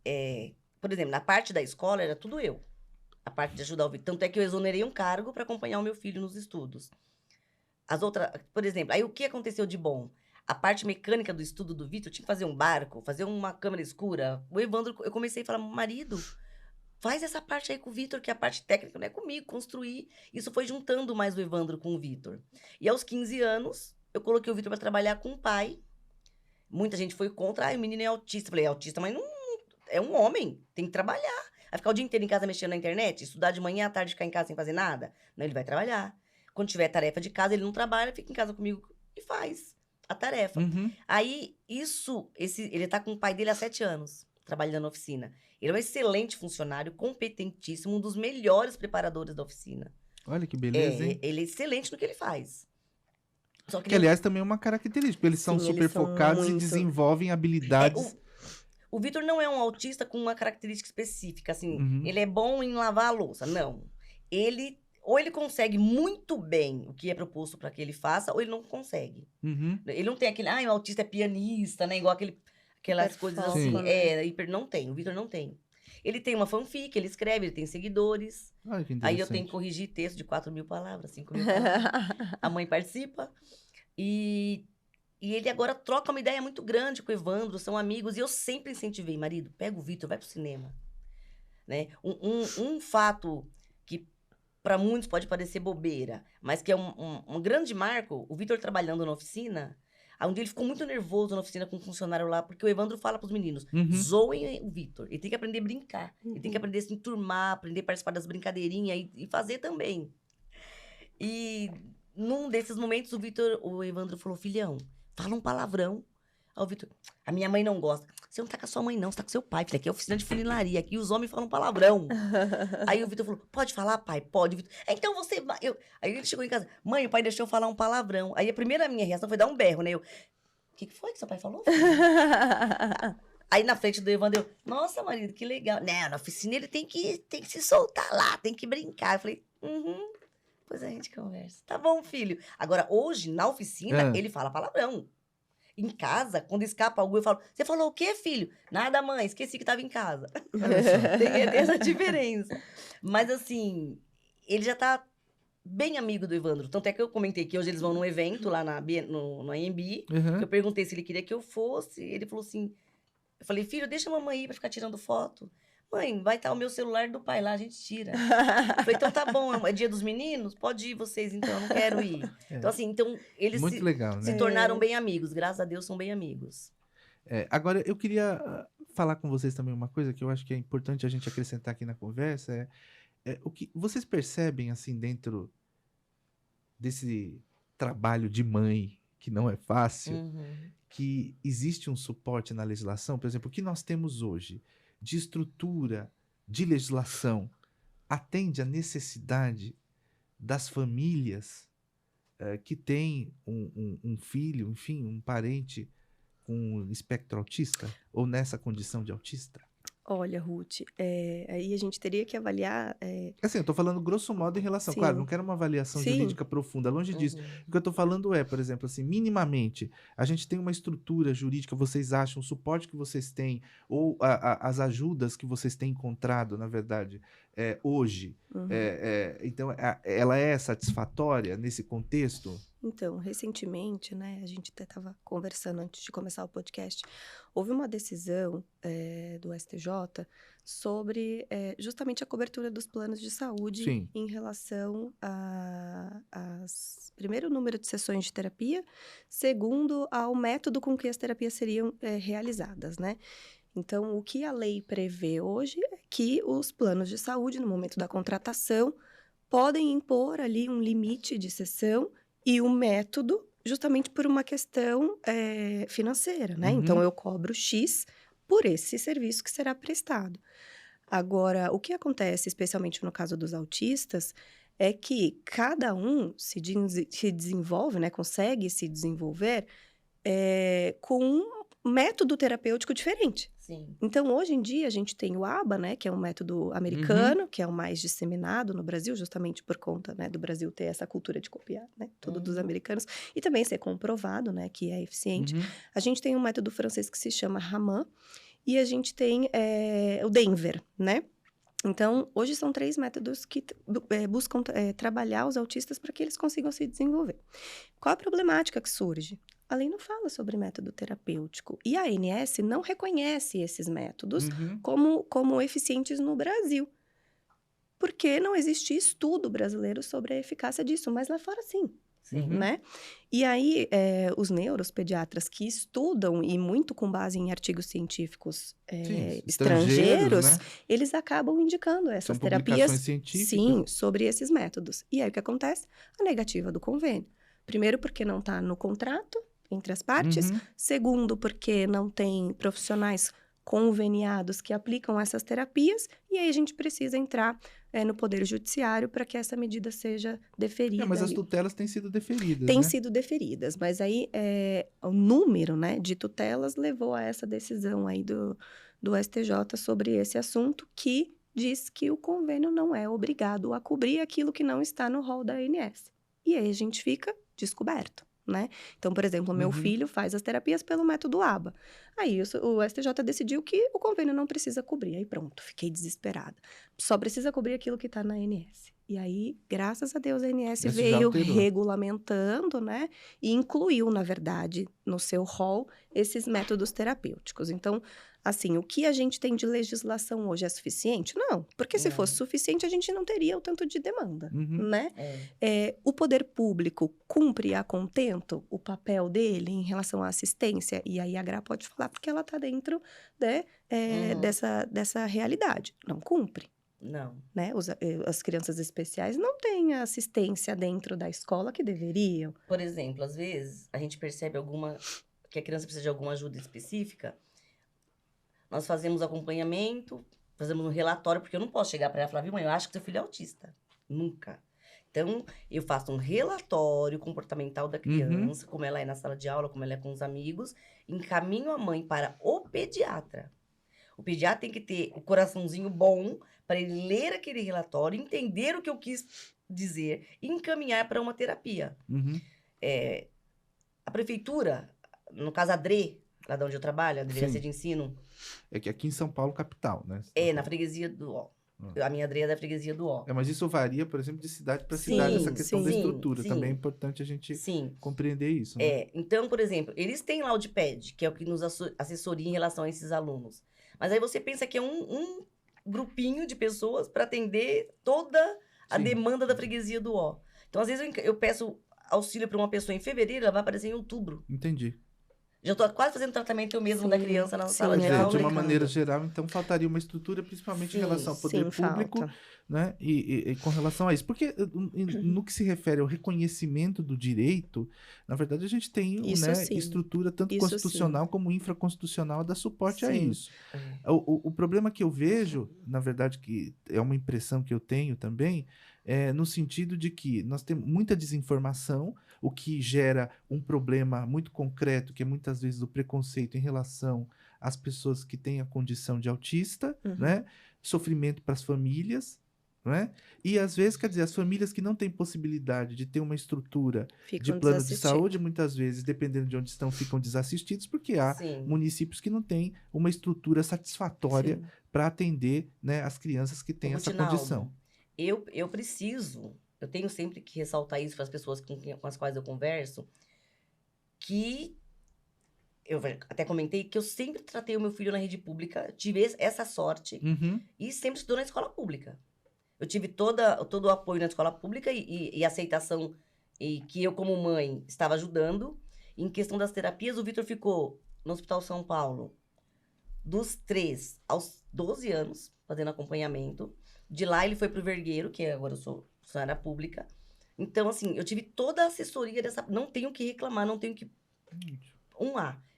por exemplo, na parte da escola era tudo eu. A parte de ajudar o Vitor. Tanto é que eu exonerei um cargo para acompanhar o meu filho nos estudos. As outras, por exemplo, aí o que aconteceu de bom? A parte mecânica do estudo do Vitor, tinha que fazer um barco, fazer uma câmera escura. O Evandro, eu comecei a falar, marido, faz essa parte aí com o Vitor, que a parte técnica não é comigo, construir. Isso foi juntando mais o Evandro com o Vitor. E aos 15 anos, eu coloquei o Vitor para trabalhar com o pai. Muita gente foi contra, o menino é autista. Eu falei, é autista, mas não é um homem, tem que trabalhar. Vai ficar o dia inteiro em casa mexendo na internet, estudar de manhã à tarde, ficar em casa sem fazer nada? Não, ele vai trabalhar. Quando tiver tarefa de casa, ele não trabalha, fica em casa comigo e faz a tarefa. Uhum. Aí, ele tá com o pai dele há 7 anos, trabalhando na oficina. Ele é um excelente funcionário, competentíssimo, um dos melhores preparadores da oficina. Olha que beleza, hein? Ele é excelente no que ele faz. Só Que, aliás, também é uma característica. Eles são Sim, super eles são focados e muito. desenvolvem habilidades. O Vitor não é um autista com uma característica específica, assim, Uhum. ele é bom em lavar a louça. Não. Ou ele consegue muito bem o que é proposto para que ele faça, ou ele não consegue. Uhum. Ele não tem aquele, o autista é pianista, né? Igual aquelas coisas assim. Hiperfoco, né? Não tem, o Vitor não tem. Ele tem uma fanfic, ele escreve, ele tem seguidores. Olha que Aí eu tenho que interessante. corrigir texto de 4.000 palavras, 5.000 palavras. A mãe participa. E ele agora troca uma ideia muito grande com o Evandro, são amigos. E eu sempre incentivei, marido, pega o Vitor, vai pro cinema. Né? Um fato que para muitos pode parecer bobeira, mas que é um grande marco, o Vitor trabalhando na oficina, um dia ele ficou muito nervoso na oficina com um funcionário lá, porque o Evandro fala pros meninos, zoem o Vitor, ele tem que aprender a brincar, ele tem que aprender a se enturmar, aprender a participar das brincadeirinhas e fazer também. E num desses momentos o Evandro falou, filhão, fala um palavrão. Aí o Vitor, a minha mãe não gosta. Você não tá com a sua mãe, não, você tá com seu pai, filho. Aqui é oficina de funilaria, aqui os homens falam palavrão. Aí o Vitor falou, pode falar, pai? Pode. Vitor, então você vai. Aí ele chegou em casa, mãe, o pai deixou eu falar um palavrão. Aí a primeira minha reação foi dar um berro, né? O que foi que seu pai falou, filho? Aí na frente do Evandro, nossa, marido, que legal. Não, na oficina ele tem que se soltar lá, tem que brincar. Eu falei, depois a gente conversa. Tá bom, filho. Agora, hoje, na oficina, ele fala palavrão. Em casa, quando escapa algo, eu falo, você falou o quê, filho? Nada, mãe, esqueci que tava em casa. Tem essa diferença. Mas, assim, ele já tá bem amigo do Evandro. Tanto é que eu comentei que hoje eles vão num evento lá no AMB, que eu perguntei se ele queria que eu fosse. Ele falou assim, eu falei, filho, deixa a mamãe ir pra ficar tirando foto. Mãe, vai estar o meu celular do pai lá, a gente tira. Eu falei, então tá bom, é dia dos meninos? Pode ir vocês, então, eu não quero ir. Então, assim, eles Muito legal, né? se tornaram bem amigos. Graças a Deus, são bem amigos. Agora, eu queria falar com vocês também uma coisa que eu acho que é importante a gente acrescentar aqui na conversa. O que vocês percebem, assim, dentro desse trabalho de mãe, que não é fácil, que existe um suporte na legislação? Por exemplo, o que nós temos hoje de estrutura de legislação atende à necessidade das famílias que têm um filho, enfim, um parente com espectro autista ou nessa condição de autista? Olha, Ruth, aí a gente teria que avaliar... Assim, eu tô falando grosso modo em relação... Sim. Claro, não quero uma avaliação Sim. jurídica profunda, longe disso. O que eu tô falando é, por exemplo, assim, minimamente, a gente tem uma estrutura jurídica, vocês acham, o suporte que vocês têm, ou as ajudas que vocês têm encontrado, na verdade, hoje, então, ela é satisfatória nesse contexto? Então, recentemente, né, a gente até estava conversando antes de começar o podcast, houve uma decisão do STJ sobre justamente a cobertura dos planos de saúde. Sim. Em relação primeiro, o número de sessões de terapia, segundo, ao método com que as terapias seriam realizadas, né? Então, o que a lei prevê hoje é que os planos de saúde, no momento da contratação, podem impor ali um limite de sessão e um método, justamente por uma questão financeira, né? Então, eu cobro X por esse serviço que será prestado. Agora, o que acontece, especialmente no caso dos autistas, é que cada um se desenvolve, né? Consegue se desenvolver com um método terapêutico diferente. Sim. Então, hoje em dia, a gente tem o ABA, né, que é um método americano, que é o mais disseminado no Brasil, justamente por conta, né, do Brasil ter essa cultura de copiar, né, tudo dos americanos, e também ser comprovado, né, que é eficiente. A gente tem um método francês que se chama Raman, e a gente tem o Denver, né? Então, hoje são 3 métodos que buscam trabalhar os autistas para que eles consigam se desenvolver. Qual a problemática que surge? A lei não fala sobre método terapêutico. E a ANS não reconhece esses métodos como eficientes no Brasil. Porque não existe estudo brasileiro sobre a eficácia disso, mas lá fora sim. Né? E aí, os neuropediatras que estudam, e muito com base em artigos científicos estrangeiros, né? Eles acabam indicando essas terapias, sim, sobre esses métodos. E aí, o que acontece? A negativa do convênio. Primeiro, porque não está no contrato entre as partes. Segundo, porque não tem profissionais conveniados que aplicam essas terapias. E aí, a gente precisa entrar no Poder Judiciário para que essa medida seja deferida. Mas as tutelas têm sido deferidas, Têm né? sido deferidas, mas aí o número, né, de tutelas levou a essa decisão aí do STJ sobre esse assunto, que diz que o convênio não é obrigado a cobrir aquilo que não está no rol da ANS. E aí a gente fica descoberto, né? Então, por exemplo, o meu filho faz as terapias pelo método ABA. Aí o STJ decidiu que o convênio não precisa cobrir. Aí pronto, fiquei desesperada. Só precisa cobrir aquilo que está na ANS. E aí, graças a Deus, a ANS Esse já veio alterou. regulamentando, né? E incluiu, na verdade, no seu rol, esses métodos terapêuticos. Então, assim, o que a gente tem de legislação hoje é suficiente? Não, porque se Não. fosse suficiente, a gente não teria o tanto de demanda, né? É. O poder público cumpre a contento o papel dele em relação à assistência? E aí a Gra pode falar, porque ela está dentro, né, dessa realidade. Não cumpre. Não. Né? As crianças especiais não têm a assistência dentro da escola que deveriam. Por exemplo, às vezes, a gente percebe que a criança precisa de alguma ajuda específica. Nós fazemos acompanhamento, fazemos um relatório, porque eu não posso chegar para ela e falar, viu, mãe, eu acho que seu filho é autista. Nunca. Então, eu faço um relatório comportamental da criança, como ela é na sala de aula, como ela é com os amigos, encaminho a mãe para o pediatra. O pediatra tem que ter o coraçãozinho bom para ele ler aquele relatório, entender o que eu quis dizer e encaminhar para uma terapia. A prefeitura, no caso a DRE, lá de onde eu trabalho, a Delegacia de Ensino... É que aqui em São Paulo, capital, né? Na freguesia do Ó. A minha DRE é da freguesia do Ó. Mas isso varia, por exemplo, de cidade para cidade, essa questão da estrutura. Sim. Também é importante a gente compreender isso. Né? Então, por exemplo, eles têm lá o DPED, que é o que nos assessoria em relação a esses alunos. Mas aí você pensa que é um grupinho de pessoas para atender toda a demanda da freguesia do Ó. Então, às vezes, eu peço auxílio para uma pessoa em fevereiro, ela vai aparecer em outubro. Entendi. Já estou quase fazendo tratamento eu mesmo da criança na sala de aula. De uma maneira geral, então, faltaria uma estrutura, principalmente em relação ao poder público, né? E com relação a isso. Porque no que se refere ao reconhecimento do direito, na verdade, a gente tem estrutura tanto constitucional como infraconstitucional a dar suporte a isso. O problema que eu vejo, na verdade, que é uma impressão que eu tenho também, é no sentido de que nós temos muita desinformação, o que gera um problema muito concreto, que é muitas vezes o preconceito em relação às pessoas que têm a condição de autista, né? Sofrimento para as famílias, né? E às vezes, quer dizer, as famílias que não têm possibilidade de ter uma estrutura de plano de saúde, muitas vezes, dependendo de onde estão, ficam desassistidos, porque há municípios que não têm uma estrutura satisfatória para atender, né, as crianças que têm essa condição. Eu tenho sempre que ressaltar isso para as pessoas com as quais eu converso, que eu até comentei que eu sempre tratei o meu filho na rede pública, tive essa sorte, e sempre estudou na escola pública. Eu tive todo o apoio na escola pública e aceitação, e que eu, como mãe, estava ajudando. Em questão das terapias, o Vitor ficou no Hospital São Paulo dos 3 aos 12 anos, fazendo acompanhamento. De lá, ele foi pro Vergueiro, que agora eu sou funcionária pública. Então, assim, eu tive toda a assessoria dessa... Não tenho que reclamar, não tenho que...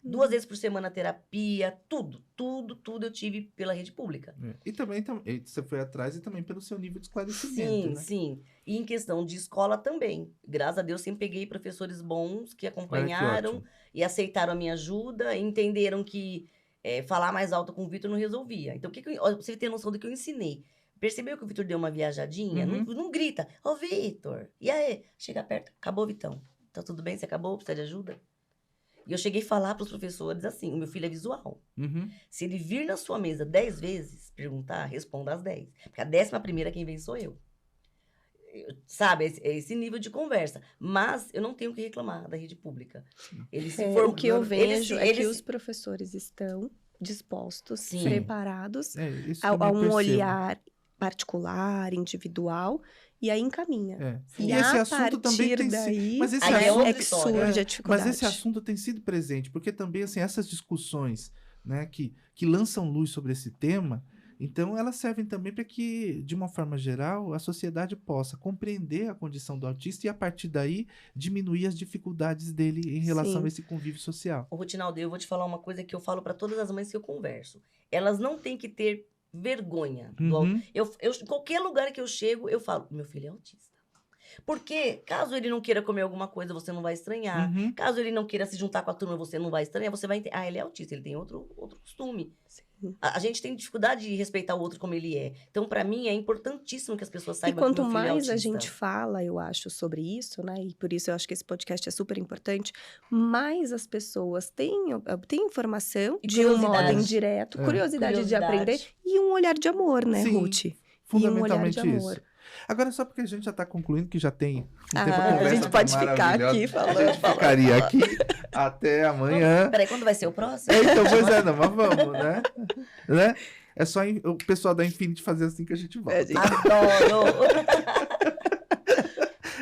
2 vezes por semana terapia, tudo eu tive pela rede pública. E também você foi atrás e também pelo seu nível de esclarecimento, né? Sim. E em questão de escola também. Graças a Deus, sempre peguei professores bons que acompanharam e aceitaram a minha ajuda, entenderam que falar mais alto com o Vitor não resolvia. Então, você tem noção do que eu ensinei. Percebeu que o Vitor deu uma viajadinha? Não grita, ô Vitor, e aí? Chega perto, acabou, Vitão. Tá tudo bem? Você acabou? Precisa de ajuda? E eu cheguei a falar para os professores assim, o meu filho é visual. Se ele vir na sua mesa 10 vezes, perguntar, responda às 10. Porque a 11ª quem vem sou eu. Sabe, esse nível de conversa. Mas eu não tenho que reclamar da rede pública. O que eu vejo é que os professores estão dispostos, preparados a um olhar particular, individual, e aí encaminha. E esse assunto também tem sido... Mas esse assunto é que surge a dificuldade. Mas esse assunto tem sido presente, porque também, assim, essas discussões, né, que lançam luz sobre esse tema, então elas servem também para que, de uma forma geral, a sociedade possa compreender a condição do autista e, a partir daí, diminuir as dificuldades dele em relação a esse convívio social. Rutinaldo, eu vou te falar uma coisa que eu falo para todas as mães que eu converso. Elas não têm que ter vergonha. Em qualquer lugar que eu chego, eu falo, meu filho é autista. Porque caso ele não queira comer alguma coisa, você não vai estranhar. Uhum. Caso ele não queira se juntar com a turma, você não vai estranhar. Você vai entender. Ah, ele é autista, ele tem outro costume. Sim. A gente tem dificuldade de respeitar o outro como ele é. Então, pra mim, é importantíssimo que as pessoas E saibam que quanto meu filho é mais a autista. gente fala, eu acho, sobre isso, né? E por isso eu acho que esse podcast é super importante, mais as pessoas têm informação E de um modo curiosidade. indireto, É. curiosidade de aprender Curiosidade. e um olhar de amor, né, Sim, Ruth? E um olhar fundamentalmente de amor. isso. Agora, só porque a gente já está concluindo, que já tem um tempo, Ah, a gente pode ficar aqui A falando. gente ficaria aqui até amanhã. Peraí, quando vai ser o próximo? Então, pois é, não, mas vamos, né? É só o pessoal da Infinity fazer assim que a gente volta. gente. Adoro!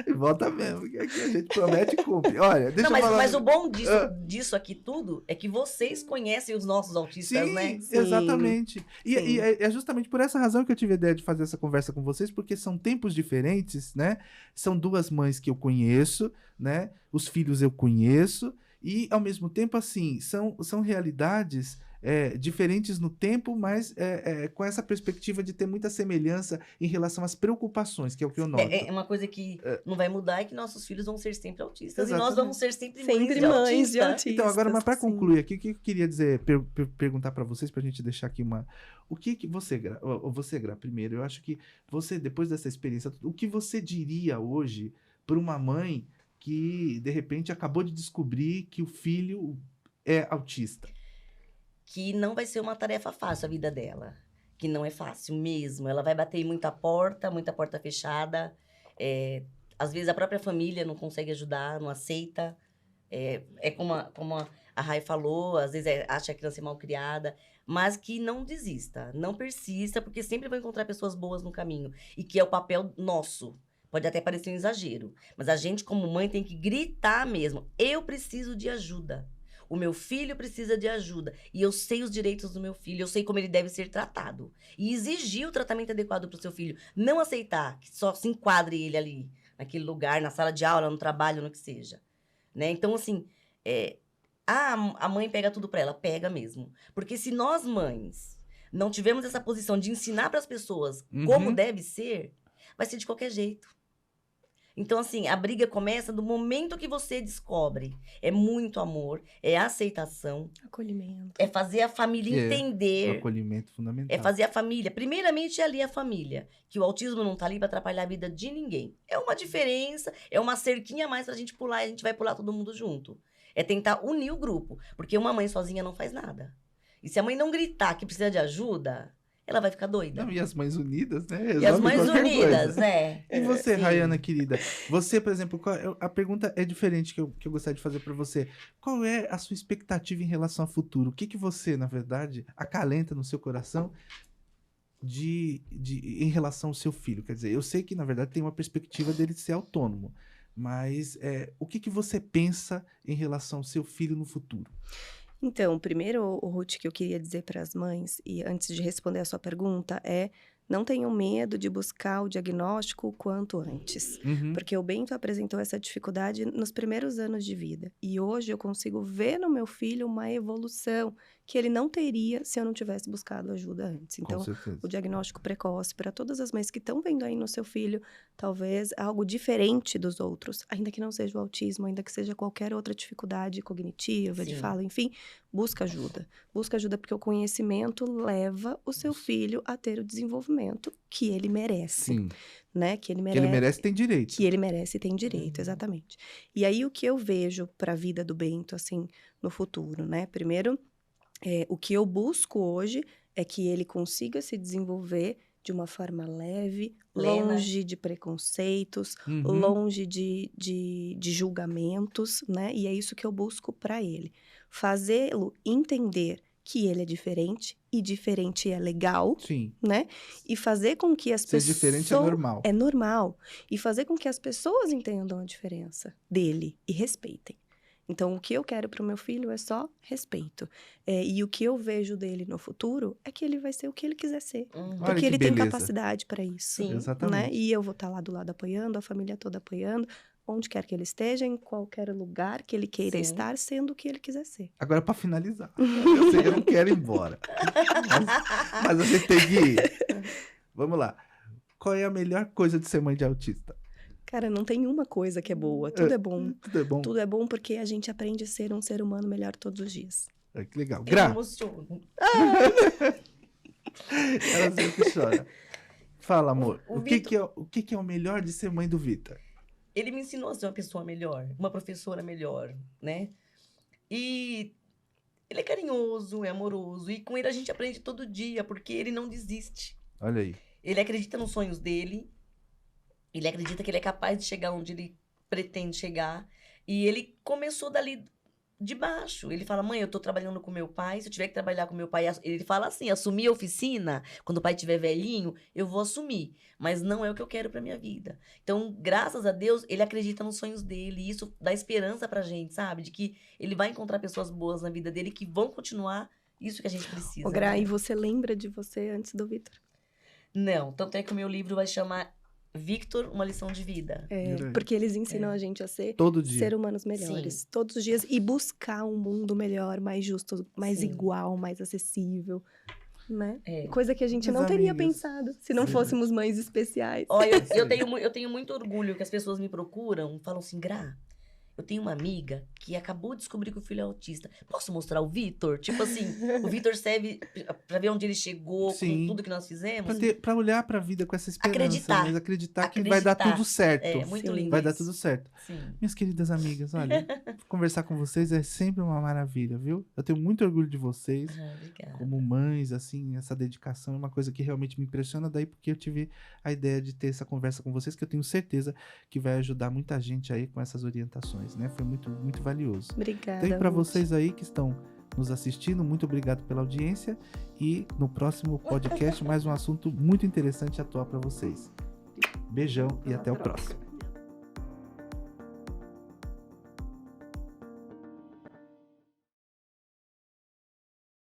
E volta mesmo, que aqui a gente promete e cumpre. Olha, deixa Não, eu falar... mas o bom disso, Ah. disso aqui tudo é que vocês conhecem os nossos autistas, Sim, né? Sim, exatamente. E sim. é justamente por essa razão que eu tive a ideia de fazer essa conversa com vocês, porque são tempos diferentes, né? São duas mães que eu conheço, né? Os filhos eu conheço, e ao mesmo tempo, assim, são realidades diferentes no tempo, mas com essa perspectiva de ter muita semelhança em relação às preocupações, que é o que eu noto. É uma coisa que não vai mudar é que nossos filhos vão ser sempre autistas. E Exatamente. nós vamos ser sempre Sempre mães mães de autistas. autistas. Então, agora, mas para sim. concluir aqui, o que eu queria dizer, perguntar para vocês, para a gente deixar aqui o que você, Gra, primeiro, eu acho que você, depois dessa experiência, o que você diria hoje para uma mãe que, de repente, acabou de descobrir que o filho é autista? Que não vai ser uma tarefa fácil a vida dela. Que não é fácil mesmo. Ela vai bater em muita porta fechada. Às vezes a própria família não consegue ajudar, não aceita. Como a Rai falou, às vezes acha que a criança é mal criada. Mas que não desista, não persista, porque sempre vai encontrar pessoas boas no caminho. E que é o papel nosso. Pode até parecer um exagero, mas a gente como mãe tem que gritar mesmo. Eu preciso de ajuda. O meu filho precisa de ajuda. E eu sei os direitos do meu filho. Eu sei como ele deve ser tratado. E exigir o tratamento adequado para o seu filho. Não aceitar que só se enquadre ele ali, naquele lugar, na sala de aula, no trabalho, no que seja. Né? Então, assim, a mãe pega tudo para ela. Pega mesmo. Porque se nós, mães, não tivermos essa posição de ensinar para as pessoas como deve ser, vai ser de qualquer jeito. Então, assim, a briga começa do momento que você descobre. É muito amor, é aceitação, Acolhimento. é fazer a família O entender. acolhimento fundamental. É fazer a família. Primeiramente, é ali a família. Que o autismo não tá ali para atrapalhar a vida de ninguém. É uma diferença, é uma cerquinha a mais pra gente pular e a gente vai pular todo mundo junto. É tentar unir o grupo. Porque uma mãe sozinha não faz nada. E se a mãe não gritar que precisa de ajuda, ela vai ficar doida. Não, e as mães unidas, né? E as Resolve mães qualquer unidas, coisa. né? E você, Sim. Rayana, querida? Você, por exemplo, a pergunta é diferente que eu gostaria de fazer para você. Qual é a sua expectativa em relação ao futuro? O que você, na verdade, acalenta no seu coração em relação ao seu filho? Quer dizer, eu sei que, na verdade, tem uma perspectiva dele ser autônomo, mas o que você pensa em relação ao seu filho no futuro? Então, primeiro, Ruth, que eu queria dizer para as mães, e antes de responder a sua pergunta, não tenham medo de buscar o diagnóstico o quanto antes. Porque o Bento apresentou essa dificuldade nos primeiros anos de vida. E hoje eu consigo ver no meu filho uma evolução que ele não teria se eu não tivesse buscado ajuda antes. Então, Com certeza. o diagnóstico precoce, para todas as mães que estão vendo aí no seu filho, talvez algo diferente dos outros, ainda que não seja o autismo, ainda que seja qualquer outra dificuldade cognitiva, de Sim. fala, enfim, busca ajuda. Busca ajuda porque o conhecimento leva o seu filho a ter o desenvolvimento que ele merece, Sim. né? Que ele Que merece. ele merece tem direito. Que ele merece e tem direito, exatamente. E aí, o que eu vejo para a vida do Bento, assim, no futuro, né? Primeiro, o que eu busco hoje é que ele consiga se desenvolver de uma forma leve, Plena. longe de preconceitos, Uhum. longe de julgamentos, né? E é isso que eu busco para ele. Fazê-lo entender que ele é diferente, e diferente é legal, Sim. né? E fazer com que as Ser pessoas... diferente é normal. É normal. E fazer com que as pessoas entendam a diferença dele e respeitem. Então, o que eu quero para o meu filho é só respeito. E o que eu vejo dele no futuro é que ele vai ser o que ele quiser ser. Uhum. Olha Porque que ele tem beleza. capacidade para isso. Sim. Exatamente. Né? E eu vou estar lá do lado apoiando, a família toda apoiando, onde quer que ele esteja, em qualquer lugar que ele queira Sim. estar, sendo o que ele quiser ser. Agora, para finalizar, eu sei que eu não quero ir embora, mas a gente tem que ir. Vamos lá. Qual é a melhor coisa de ser mãe de autista? Cara, não tem uma coisa que é boa, tudo é bom. Tudo é bom. Tudo é bom porque a gente aprende a ser um ser humano melhor todos os dias. Que legal. Eu me Gra, emociono. ela sempre chora. Fala, amor. O O que que é o melhor de ser mãe do Vitor? Ele me ensinou a ser uma pessoa melhor, uma professora melhor, né? E ele é carinhoso, é amoroso. E com ele a gente aprende todo dia, porque ele não desiste. Olha aí. Ele acredita nos sonhos dele. Ele acredita que ele é capaz de chegar onde ele pretende chegar. E ele começou dali de baixo. Ele fala, mãe, eu tô trabalhando com meu pai. Se eu tiver que trabalhar com meu pai... Ele fala assim, assumir a oficina, quando o pai estiver velhinho, eu vou assumir. Mas não é o que eu quero pra minha vida. Então, graças a Deus, ele acredita nos sonhos dele. E isso dá esperança pra gente, sabe? De que ele vai encontrar pessoas boas na vida dele que vão continuar isso que a gente precisa. Ô, Gra, né? e você lembra de você antes do Vitor? Não, tanto é que o meu livro vai chamar Victor, uma lição de vida. Verdade. Porque eles ensinam a gente a ser Todo dia. ser humanos melhores. Todos os dias. E buscar um mundo melhor, mais justo, mais Sim. igual, mais acessível. Né? É. Coisa que a gente Minhas não teria amigas. pensado se não Sim. fôssemos mães especiais. Olha, eu tenho muito orgulho que as pessoas me procuram, falam assim, Gra, eu tenho uma amiga que acabou de descobrir que o filho é autista. Posso mostrar o Vitor? Tipo assim, o Vitor serve pra ver onde ele chegou, Sim. com tudo que nós fizemos. Pra olhar pra vida com essa esperança. Acreditar. Mas acreditar que vai dar Acreditar. tudo certo. É, muito Sim. lindo Vai dar isso. tudo certo. Sim. Minhas queridas amigas, olha, conversar com vocês é sempre uma maravilha, viu? Eu tenho muito orgulho de vocês. Ah, obrigada. Como mães, assim, essa dedicação é uma coisa que realmente me impressiona, daí porque eu tive a ideia de ter essa conversa com vocês, que eu tenho certeza que vai ajudar muita gente aí com essas orientações, né? Foi muito, muito valioso. Obrigada. Então, para Ruth. vocês aí que estão nos assistindo, muito obrigado pela audiência e no próximo podcast mais um assunto muito interessante atual para vocês. Beijão e até o próximo.